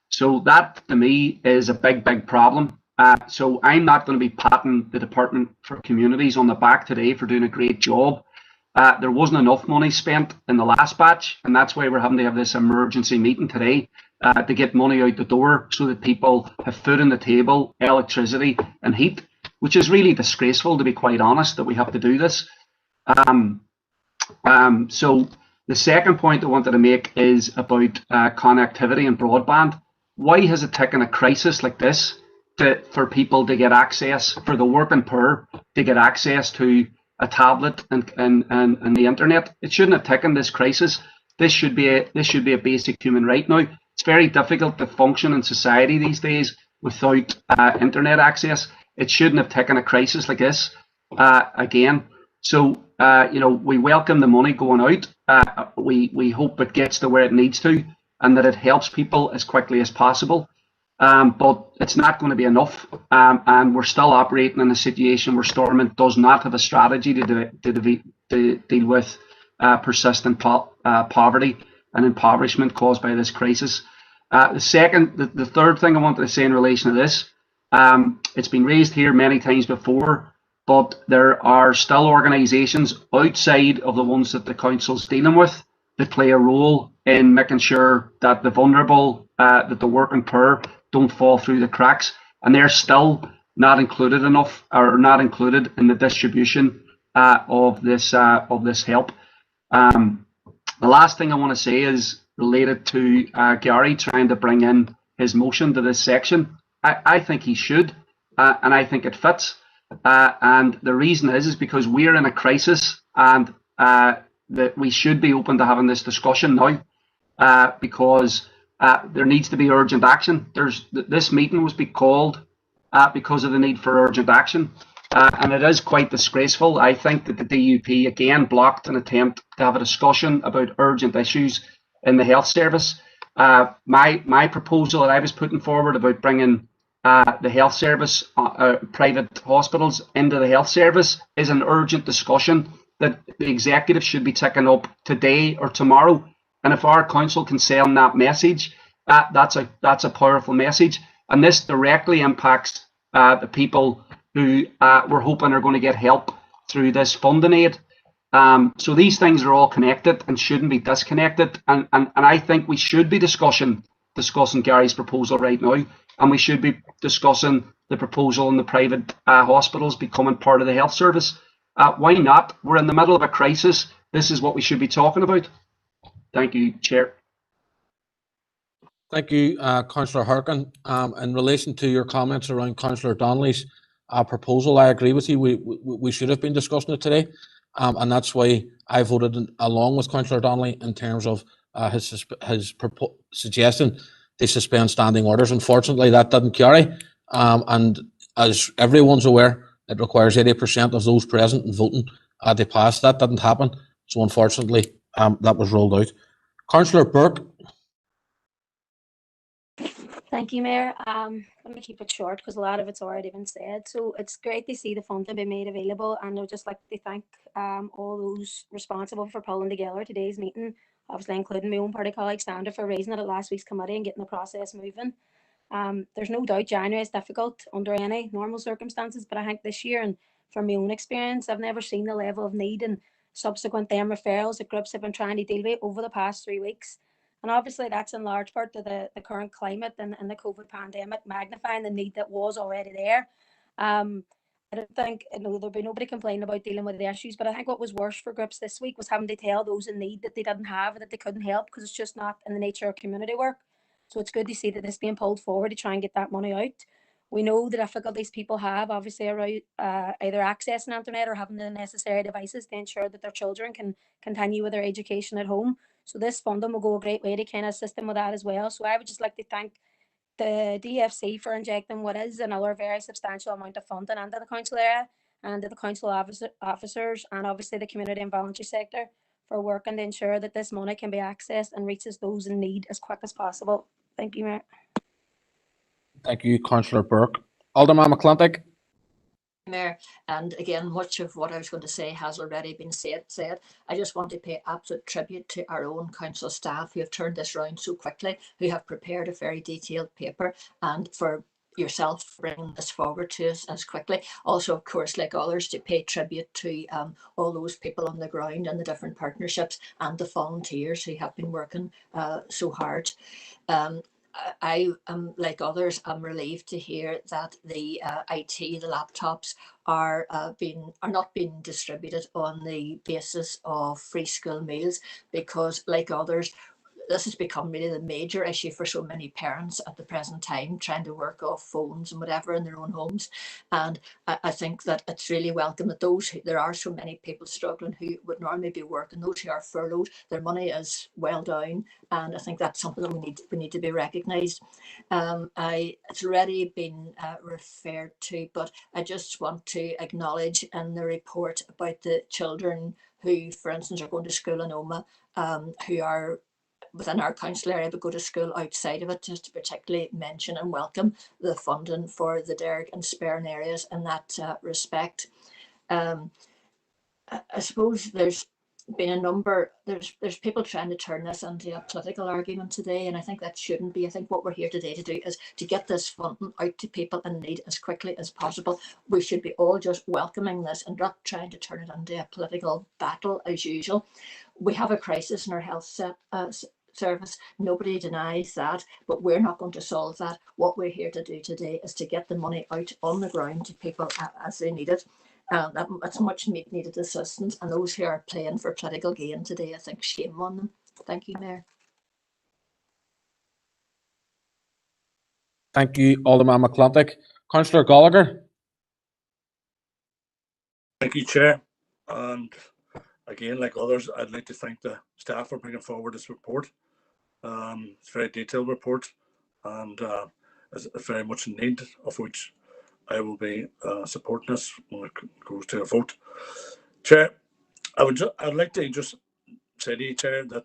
So that, to me, is a big, big problem. So I'm not going to be patting the Department for Communities on the back today for doing a great job. There wasn't enough money spent in the last batch, and that's why we're having to have this emergency meeting today to get money out the door so that people have food on the table, electricity and heat, which is really disgraceful, to be quite honest, that we have to do this. So the second point I wanted to make is about connectivity and broadband. Why has it taken a crisis like this for people to get access, for the working poor to get access to a tablet and the internet? It shouldn't have taken this crisis. This should be a basic human right now. It's very difficult to function in society these days without internet access. It shouldn't have taken a crisis like this again. So you know, we welcome the money going out. We hope it gets to where it needs to, and that it helps people as quickly as possible. But it's not going to be enough, and we're still operating in a situation where Stormont does not have a strategy to deal with persistent poverty and impoverishment caused by this crisis. The third thing I wanted to say in relation to this, it's been raised here many times before, but there are still organisations outside of the ones that the council's dealing with that play a role in making sure that the vulnerable, that the working poor don't fall through the cracks, and they're still not included enough, or not included in the distribution of this help. The last thing I want to say is related to Gary trying to bring in his motion to this section. I think he should, and I think it fits. And the reason is because we're in a crisis, and that we should be open to having this discussion now, because there needs to be urgent action. This meeting was called because of the need for urgent action, and it is quite disgraceful, I think, that the DUP again blocked an attempt to have a discussion about urgent issues in the health service. My proposal that I was putting forward about bringing the health service, private hospitals into the health service, is an urgent discussion that the executive should be taking up today or tomorrow. And if our council can send that message, that's a powerful message. And this directly impacts the people who we're hoping are going to get help through this funding aid. So these things are all connected and shouldn't be disconnected. And I think we should be discussing discussing Gary's proposal right now, and we should be discussing the proposal on the private hospitals becoming part of the health service. Why not? We're in the middle of a crisis. This is what we should be talking about. Thank you, Chair. Thank you, Councillor Harkin. In relation to your comments around Councillor Donnelly's proposal, I agree with you. We should have been discussing it today, and that's why I voted along with Councillor Donnelly in terms of his suggestion they suspend standing orders. Unfortunately, that didn't carry, and as everyone's aware, it requires 80% of those present and voting to pass. That didn't happen, so unfortunately, that was rolled out. Councillor Burke. Thank you, Mayor. I'm going to keep it short because a lot of it's already been said. So it's great to see the funding be made available, and I'd just like to thank all those responsible for pulling together today's meeting, obviously including my own party colleague Sandra for raising it at last week's committee and getting the process moving. There's no doubt January is difficult under any normal circumstances, but I think this year, and from my own experience, I've never seen the level of need and subsequent referrals that groups have been trying to deal with over the past 3 weeks. And obviously that's in large part to the current climate and the COVID pandemic magnifying the need that was already there. I don't think, there'll be nobody complaining about dealing with the issues, but I think what was worse for groups this week was having to tell those in need that they didn't have, that they couldn't help because it's just not in the nature of community work. So it's good to see that this being pulled forward to try and get that money out. We know the difficulties people have, obviously, around either accessing internet or having the necessary devices to ensure that their children can continue with their education at home. So this funding will go a great way to kind of assist them with that as well. So I would just like to thank the DFC for injecting what is another very substantial amount of funding into the council area and to the council officers and obviously the community and voluntary sector for working to ensure that this money can be accessed and reaches those in need as quick as possible. Thank you, Mayor. Thank you, Councillor Burke. Alderman McClintock. Mayor, and again, much of what I was going to say has already been said. I just want to pay absolute tribute to our own council staff who have turned this round so quickly, who have prepared a very detailed paper, and for yourself bringing this forward to us as quickly. Also, of course, like others, to pay tribute to all those people on the ground and the different partnerships and the volunteers who have been working so hard. I am, like others, I'm relieved to hear that the IT, the laptops are not being distributed on the basis of free school meals, because like others, this has become really the major issue for so many parents at the present time, trying to work off phones and whatever in their own homes. And I think that it's really welcome that there are so many people struggling who would normally be working, those who are furloughed, their money is well down. And I think that's something that we need to be recognised. It's already been referred to, but I just want to acknowledge in the report about the children who, for instance, are going to school in Oma, who are within our council area but go to school outside of it, just to particularly mention and welcome the funding for the Derry and Strabane areas in that respect. I suppose there's been a number, there's people trying to turn this into a political argument today, and I think that shouldn't be. I think what we're here today to do is to get this funding out to people in need as quickly as possible. We should be all just welcoming this and not trying to turn it into a political battle as usual. We have a crisis in our health service. Nobody denies that, but we're not going to solve that. What we're here to do today is to get the money out on the ground to people as they need it. That's much needed assistance, and those who are playing for political gain today, I think shame on them. Thank you, Mayor. Thank you, Alderman McClintock. Councillor Gallagher. Thank you, Chair. And again, like others, I'd like to thank the staff for bringing forward this report. It's a very detailed report, and is very much in need, of which I will be supporting this when it goes to a vote. Chair, I'd like to just say to you, Chair, that,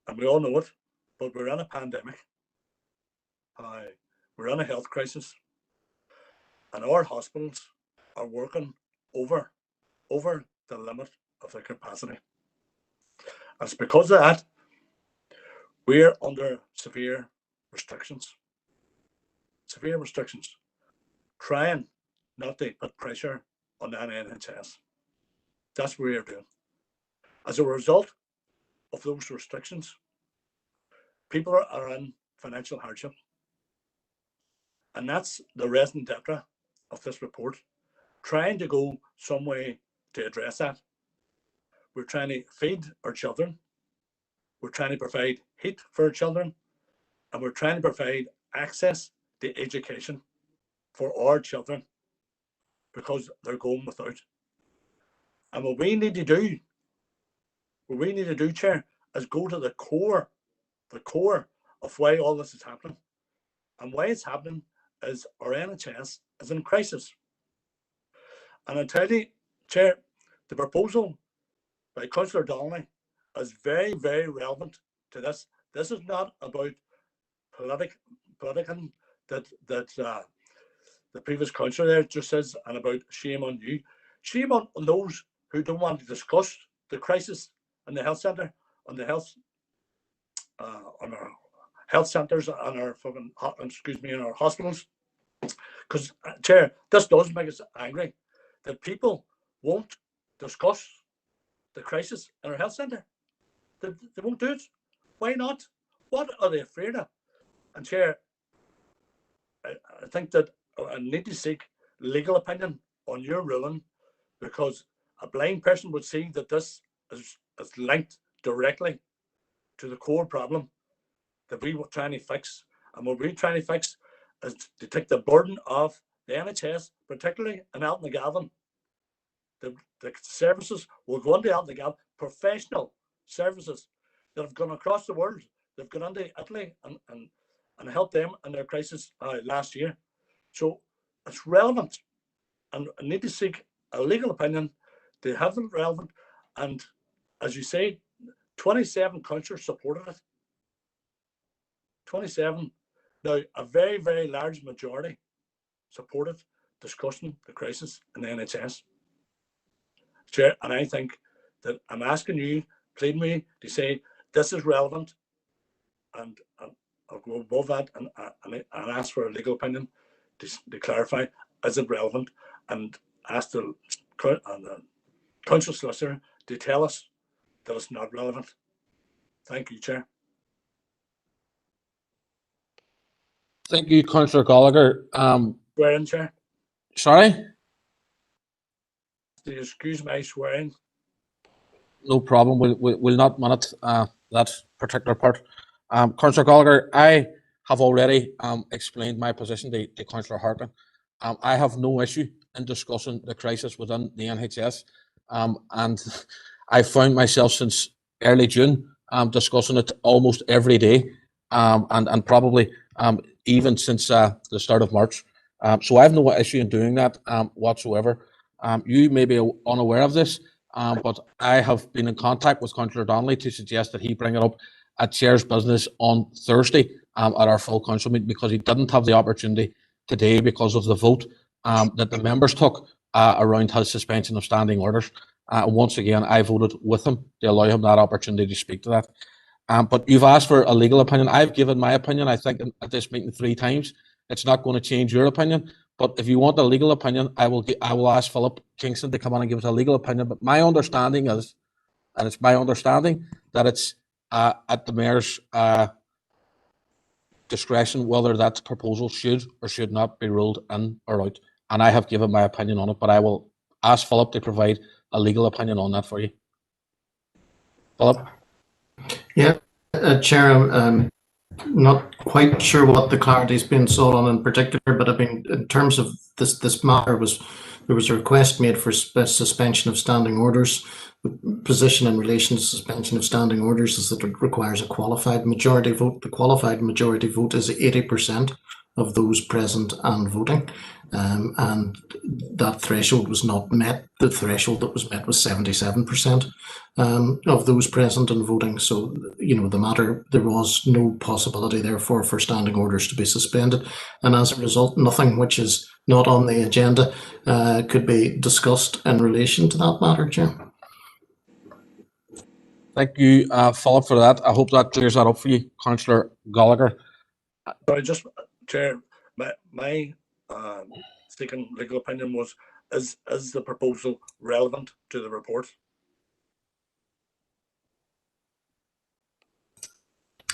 and we all know it, but we're in a pandemic. We're in a health crisis, and our hospitals are working over the limit of their capacity. And it's because of that we're under severe restrictions, trying not to put pressure on the NHS. That's what we're doing. As a result of those restrictions, people are in financial hardship. And that's the raison d'etre of this report, trying to go some way to address that. We're trying to feed our children. We're trying to provide heat for our children. And we're trying to provide access to education for our children because they're going without. And what we need to do, Chair, is go to the core of why all this is happening. And why it's happening is our NHS is in crisis. And I tell you, Chair, the proposal by Councillor Donnelly is very, very relevant to this. This is not about politicking that the previous councillor there just says, and about shame on you. Shame on those who don't want to discuss the crisis in the health centre, on the health, on our health centres, on our in our hospitals. Because, Chair, this does make us angry that people won't discuss the crisis in our health centre. They won't do it. Why not? What are they afraid of? And Chair, I think that I need to seek legal opinion on your ruling, because a blind person would see that this is linked directly to the core problem that we were trying to fix. And what we're trying to fix is to take the burden off the NHS, particularly in Altnagalvan. The services will go into Altnagalvan, professional services that have gone across the world. They've gone into Italy and helped them in their crisis last year. So it's relevant, and I need to seek a legal opinion to have them relevant. And as you say, 27 councillors supported it. 27. Now, a very, very large majority supported discussing the crisis in the NHS. Chair, and I think that I'm asking you, pleading me to say this is relevant, and I'll go above that and ask for a legal opinion to clarify, is it relevant, and ask the council solicitor to tell us that it's not relevant. Thank you, Chair. Thank you, Councillor Gallagher. Swearing, Chair. Sorry? Do you excuse my swearing? No problem. We'll not minute that particular part. Councillor Gallagher, I have already explained my position to Councillor Harkin. I have no issue in discussing the crisis within the NHS, and I found myself since early June discussing it almost every day, and probably even since the start of March. So I have no issue in doing that whatsoever. You may be unaware of this, but I have been in contact with Councillor Donnelly to suggest that he bring it up at Chair's business on Thursday at our full council meeting, because he didn't have the opportunity today because of the vote that the members took around his suspension of standing orders. Once again, I voted with him to allow him that opportunity to speak to that. But you've asked for a legal opinion. I've given my opinion, I think, at this meeting 3 times. It's not going to change your opinion. But if you want a legal opinion, I will ask Philip Kingston to come on and give us a legal opinion. But my understanding is, and it's my understanding, that it's at the mayor's discretion whether that proposal should or should not be ruled in or out. And I have given my opinion on it, but I will ask Philip to provide a legal opinion on that for you. Philip? Yeah, Chair, I'm not quite sure what the clarity's been sought on in particular, but I mean, in terms of this matter, there was a request made for suspension of standing orders. The position in relation to suspension of standing orders is that it requires a qualified majority vote. The qualified majority vote is 80% of those present and voting, and that threshold was not met. The threshold that was met was 77% of those present and voting. So, you know, the matter, there was no possibility therefore for standing orders to be suspended, and as a result, nothing which is not on the agenda could be discussed in relation to that matter, Chair. Thank you, Philip, for that. I hope that clears that up for you, Councillor Gallagher. Sorry, just, Chair, my second legal opinion was, is the proposal relevant to the report?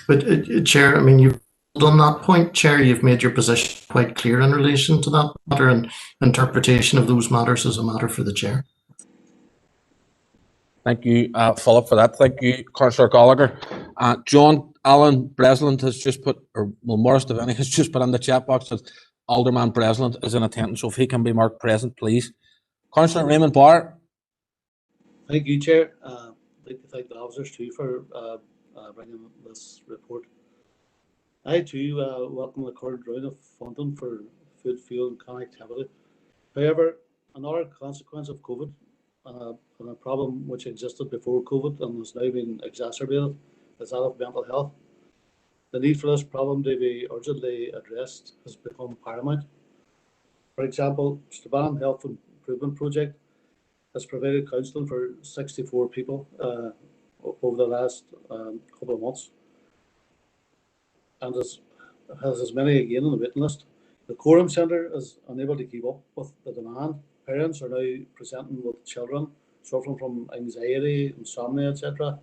But Chair, I mean, on that point, Chair. You've made your position quite clear in relation to that matter, and interpretation of those matters is a matter for the Chair. Thank you, Philip, for that. Thank you, Councillor Gallagher. John Allen Breslin has just put, or well, Morris Devaney has just put in the chat box that Alderman Breslin is in attendance, so if he can be marked present, please. Councillor Raymond Barr. Thank you, Chair. I'd like to thank the officers too for bringing this report. I too welcome the current round of funding for food, fuel and connectivity. However, another consequence of COVID and a problem which existed before COVID and has now been exacerbated is that of mental health. The need for this problem to be urgently addressed has become paramount. For example, Strabane Health Improvement Project has provided counselling for 64 people over the last couple of months, and has as many again on the waiting list. The Quorum Centre is unable to keep up with the demand. Parents are now presenting with children suffering from anxiety, insomnia, etc.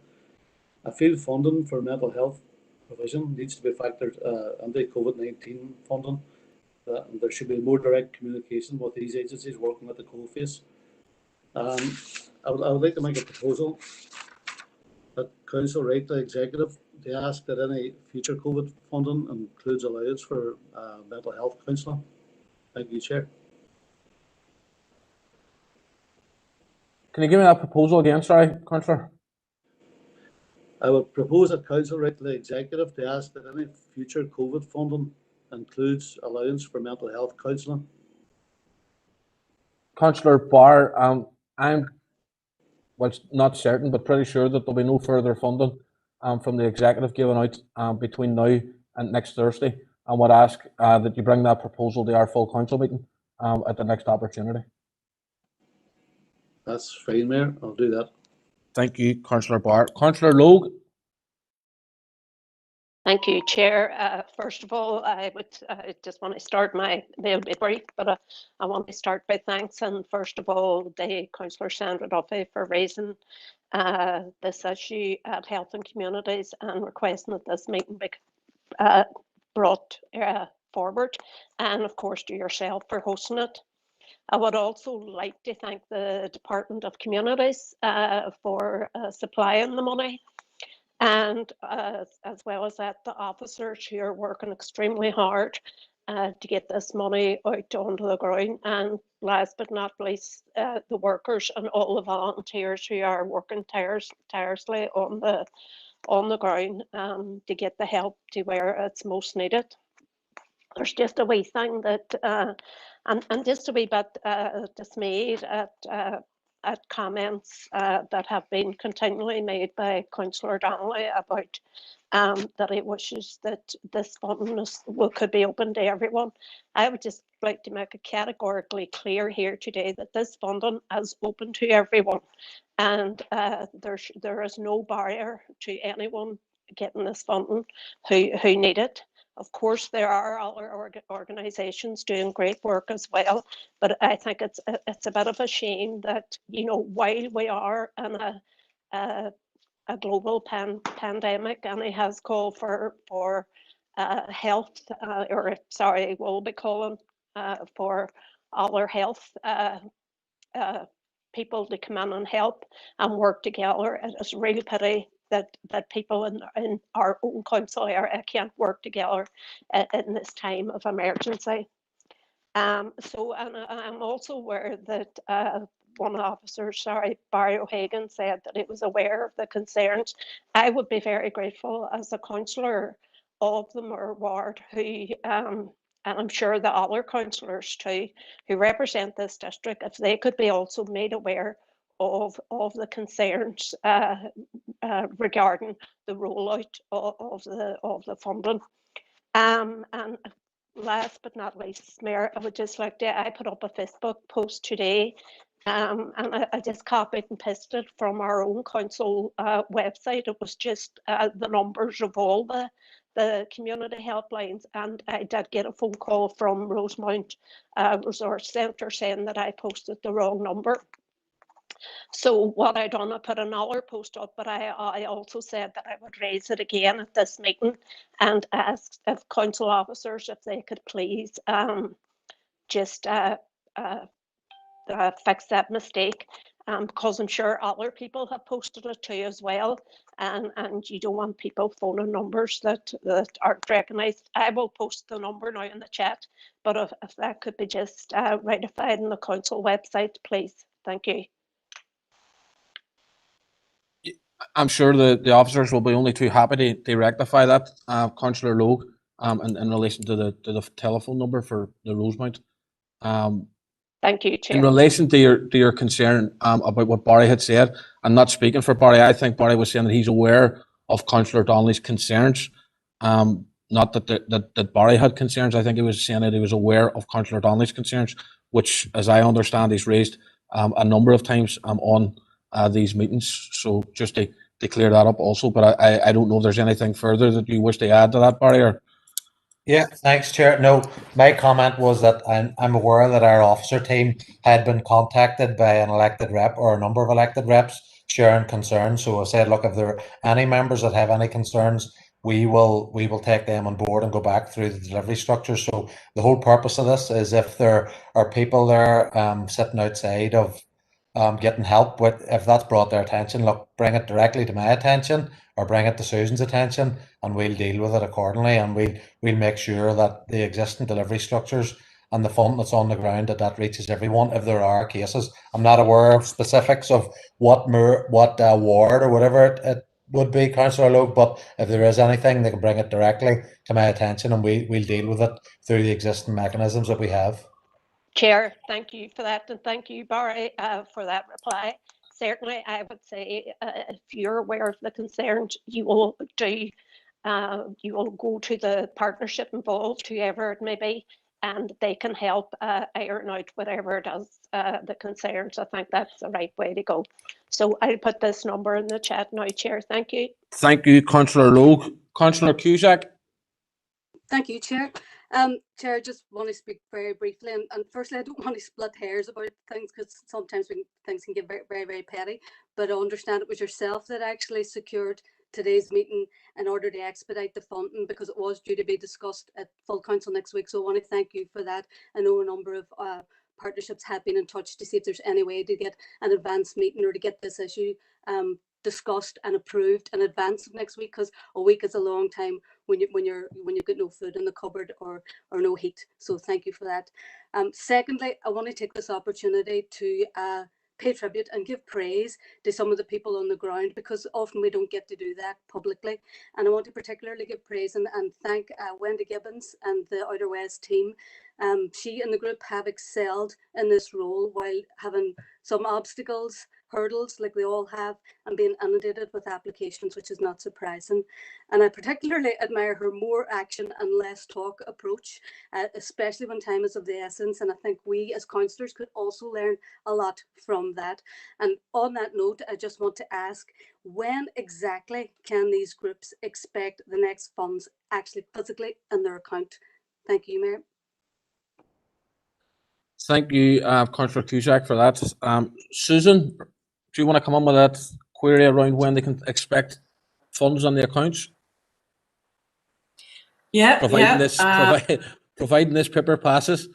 I feel funding for mental health provision needs to be factored into COVID-19 funding. There should be more direct communication with these agencies working at the coalface. I would like to make a proposal that Council write the Executive to ask that any future COVID funding includes allowance for mental health counselling. Thank you, Chair. Can you give me that proposal again, sorry, Councillor? I would propose that Council write to the Executive to ask that any future COVID funding includes allowance for mental health counselling. Councillor Barr, I'm not certain, but pretty sure that there'll be no further funding from the Executive given out between now and next Thursday. I would ask that you bring that proposal to our full Council meeting at the next opportunity. That's fine, Mayor. I'll do that. Thank you, Councillor Barr. Councillor Logue. Thank you, Chair. First of all, I just want to start they'll be brief, but I want to start by thanking, first of all, the Councillor Sandra Duffy for raising this issue at Health and Communities and requesting that this meeting be brought forward, and of course to yourself for hosting it. I would also like to thank the Department of Communities for supplying the money. And as well as that, the officers who are working extremely hard to get this money out onto the ground. And last but not least, the workers and all the volunteers who are working tirelessly on the ground to get the help to where it's most needed. There's just a wee thing that, and just a wee bit dismayed at comments that have been continually made by Councillor Donnelly about that he wishes that this funding could be open to everyone. I would just like to make it categorically clear here today that this funding is open to everyone, and there is no barrier to anyone getting this funding who need it. Of course, there are other organisations doing great work as well, but I think it's a bit of a shame that, you know, while we are in a global pandemic and it has called for health, we'll be calling for other health people to come in and help and work together. It's a real pity that people in our own council area can't work together in this time of emergency. And I'm also aware that one officer, Barry O'Hagan, said that he was aware of the concerns. I would be very grateful as a councillor of the Moor ward who, and I'm sure the other councillors too, who represent this district, if they could be also made aware of the concerns regarding the rollout of the funding. And last but not least, Mayor, I would just like to, I put up a Facebook post today, and I just copied and pasted from our own council website. It was just the numbers of all the community helplines, and I did get a phone call from Rosemount Resource Centre saying that I posted the wrong number. So what I done, I put another post up, but I also said that I would raise it again at this meeting and ask if council officers, if they could please just fix that mistake, because I'm sure other people have posted it too as well, and you don't want people phoning numbers that aren't recognised. I will post the number now in the chat, but if that could be just rectified on the council website, please. Thank you. I'm sure the officers will be only too happy to rectify that, Councillor Logue, in relation to the telephone number for the Rosemount. Thank you, Chair. In relation to your concern about what Barry had said, I'm not speaking for Barry. I think Barry was saying that he's aware of Councillor Donnelly's concerns. Not that Barry had concerns. I think he was saying that he was aware of Councillor Donnelly's concerns, which, as I understand, he's raised a number of times on these meetings. So just to clear that up also, but I don't know if there's anything further that you wish to add to that, Barry, or? Yeah, thanks, Chair. No, my comment was that I'm aware that our officer team had been contacted by an elected rep or a number of elected reps sharing concerns. So I said, look, if there are any members that have any concerns, we will take them on board and go back through the delivery structure. So the whole purpose of this is if there are people there sitting outside of getting help with, if that's brought their attention, look, bring it directly to my attention or bring it to Susan's attention, and we'll deal with it accordingly, and we'll make sure that the existing delivery structures and the fund that's on the ground that reaches everyone if there are cases. I'm not aware of specifics of what ward or whatever it would be, Councillor Logue, but if there is anything, they can bring it directly to my attention, and we'll deal with it through the existing mechanisms that we have. Chair, thank you for that, and thank you, Barry, for that reply. Certainly, I would say if you're aware of the concerns, you will go to the partnership involved, whoever it may be, and they can help iron out whatever it is the concerns. I think that's the right way to go. So I'll put this number in the chat now, Chair. Thank you. Thank you, Councillor Logue. Councillor Cusack. Thank you, Chair. Chair, I just want to speak very briefly, and firstly, I don't want to split hairs about things because sometimes things can get very, very, very petty, but I understand it was yourself that actually secured today's meeting in order to expedite the funding because it was due to be discussed at full council next week. So I want to thank you for that. I know a number of partnerships have been in touch to see if there's any way to get an advanced meeting or to get this issue discussed and approved in advance of next week, because a week is a long time when you've got no food in the cupboard or no heat. So thank you for that. Secondly, I want to take this opportunity to pay tribute and give praise to some of the people on the ground, because often we don't get to do that publicly. And I want to particularly give praise and thank Wendy Gibbons and the Outer West team. She and the group have excelled in this role while having some obstacles, hurdles like we all have, and being inundated with applications, which is not surprising. And I particularly admire her more action and less talk approach, especially when time is of the essence. And I think we as councillors could also learn a lot from that. And on that note, I just want to ask, when exactly can these groups expect the next funds actually physically in their account? Thank you, Mayor. Thank you, Councillor Cusack, for that. Susan, do you want to come on with that query around when they can expect funds on the accounts? Yeah, providing this paper passes.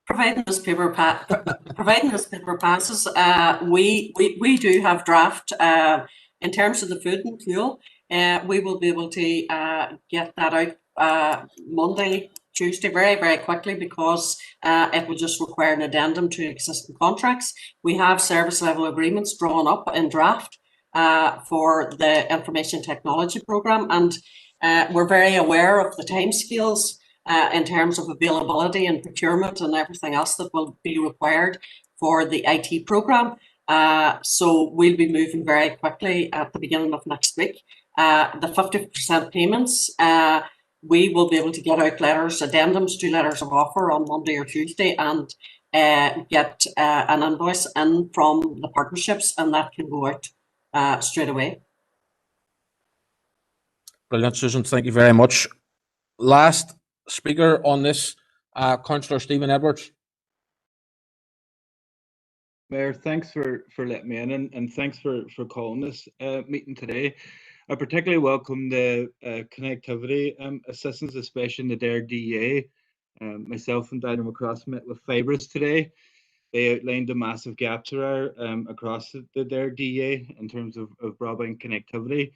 Providing this paper passes, we do have draft in terms of the food and fuel. We will be able to get that out Monday, Tuesday, very, very quickly, because it will just require an addendum to existing contracts. We have service level agreements drawn up in draft for the information technology programme, and we're very aware of the timescales in terms of availability and procurement and everything else that will be required for the IT programme. So we'll be moving very quickly at the beginning of next week. The 50% payments, we will be able to get out addendums to letters of offer on Monday or Tuesday, and get an invoice in from the partnerships, and that can go out straight away. Brilliant, Susan. Thank you very much. Last speaker on this, Councillor Stephen Edwards. Mayor, thanks for letting me in, and thanks for calling this meeting today. I particularly welcome the connectivity assistance, especially in the Derry DEA. Myself and Daniel McCross met with Fibres today. They outlined the massive gaps there are across the Derry DEA in terms of broadband connectivity.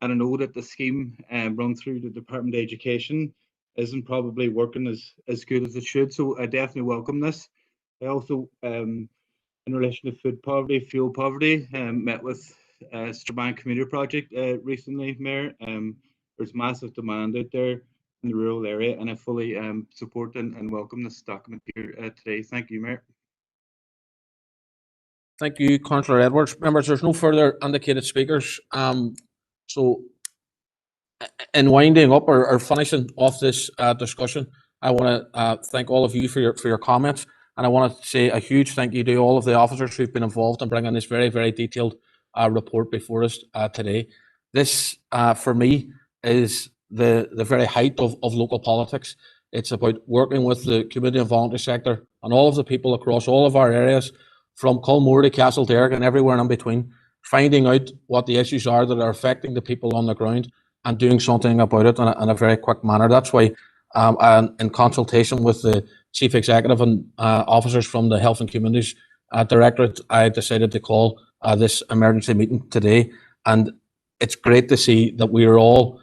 And I know that the scheme run through the Department of Education isn't probably working as good as it should. So I definitely welcome this. I also, in relation to food poverty, fuel poverty, met with Strabane Community Project recently, Mayor. There's massive demand out there in the rural area, and I fully support and welcome this document here today. Thank you, Mayor. Thank you, Councillor Edwards. Members, there's no further indicated speakers. So in winding up or finishing off this discussion, I want to thank all of you for your comments, and I want to say a huge thank you to all of the officers who've been involved in bringing this very, very detailed report before us today. This, for me, is the very height of local politics. It's about working with the community and voluntary sector and all of the people across all of our areas, from Culmore to Castle Derrick and everywhere in between, finding out what the issues are that are affecting the people on the ground and doing something about it in a very quick manner. That's why, in consultation with the Chief Executive and officers from the Health and Communities Directorate, I decided to call this emergency meeting today. And it's great to see that we are all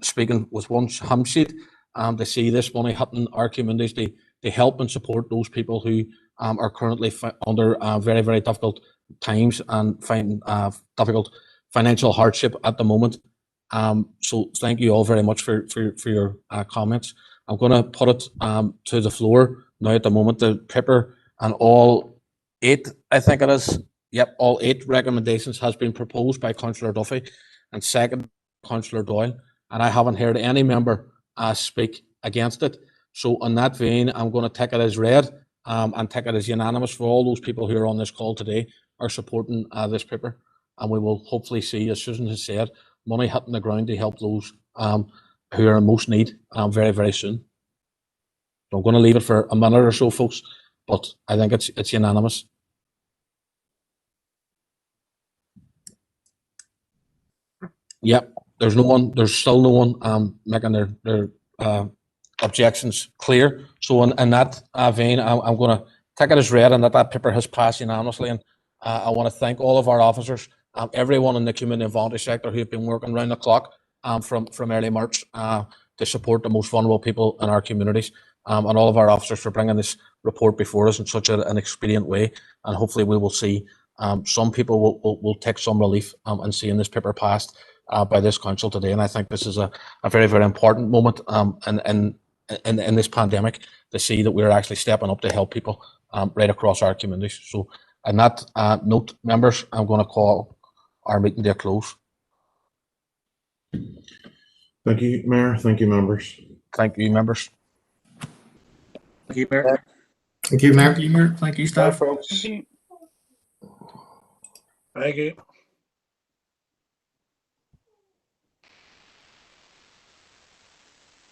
speaking with one hymn sheet, to see this money hitting our communities to help and support those people who are currently under very, very difficult times and finding difficult financial hardship at the moment. So thank you all very much for your comments. I'm going to put it to the floor now at the moment. The paper and all 8, I think it is. Yep, all 8 recommendations has been proposed by Councillor Duffy and second Councillor Doyle, and I haven't heard any member speak against it. So in that vein, I'm going to take it as read and take it as unanimous for all those people who are on this call today are supporting this paper, and we will hopefully see, as Susan has said, money hitting the ground to help those who are in most need very, very soon. So I'm going to leave it for a minute or so, folks, but I think it's unanimous. Yep, there's still no one making their objections clear. So in that vein, I'm going to take it as read and that paper has passed unanimously. And I want to thank all of our officers, everyone in the community and voluntary sector who have been working round the clock from early March to support the most vulnerable people in our communities, and all of our officers for bringing this report before us in such an expedient way. And hopefully we will see some people will take some relief in seeing this paper passed by this council today. And I think this is a very, very important moment in this pandemic to see that we're actually stepping up to help people right across our communities. So on that note, members, I'm going to call our meeting to a close. Thank you, Mayor. Thank you, members. Thank you, members. Thank you, Mayor. Thank you, Mayor. Thank you, Mayor. Thank you, staff. Bye, folks. Thank you.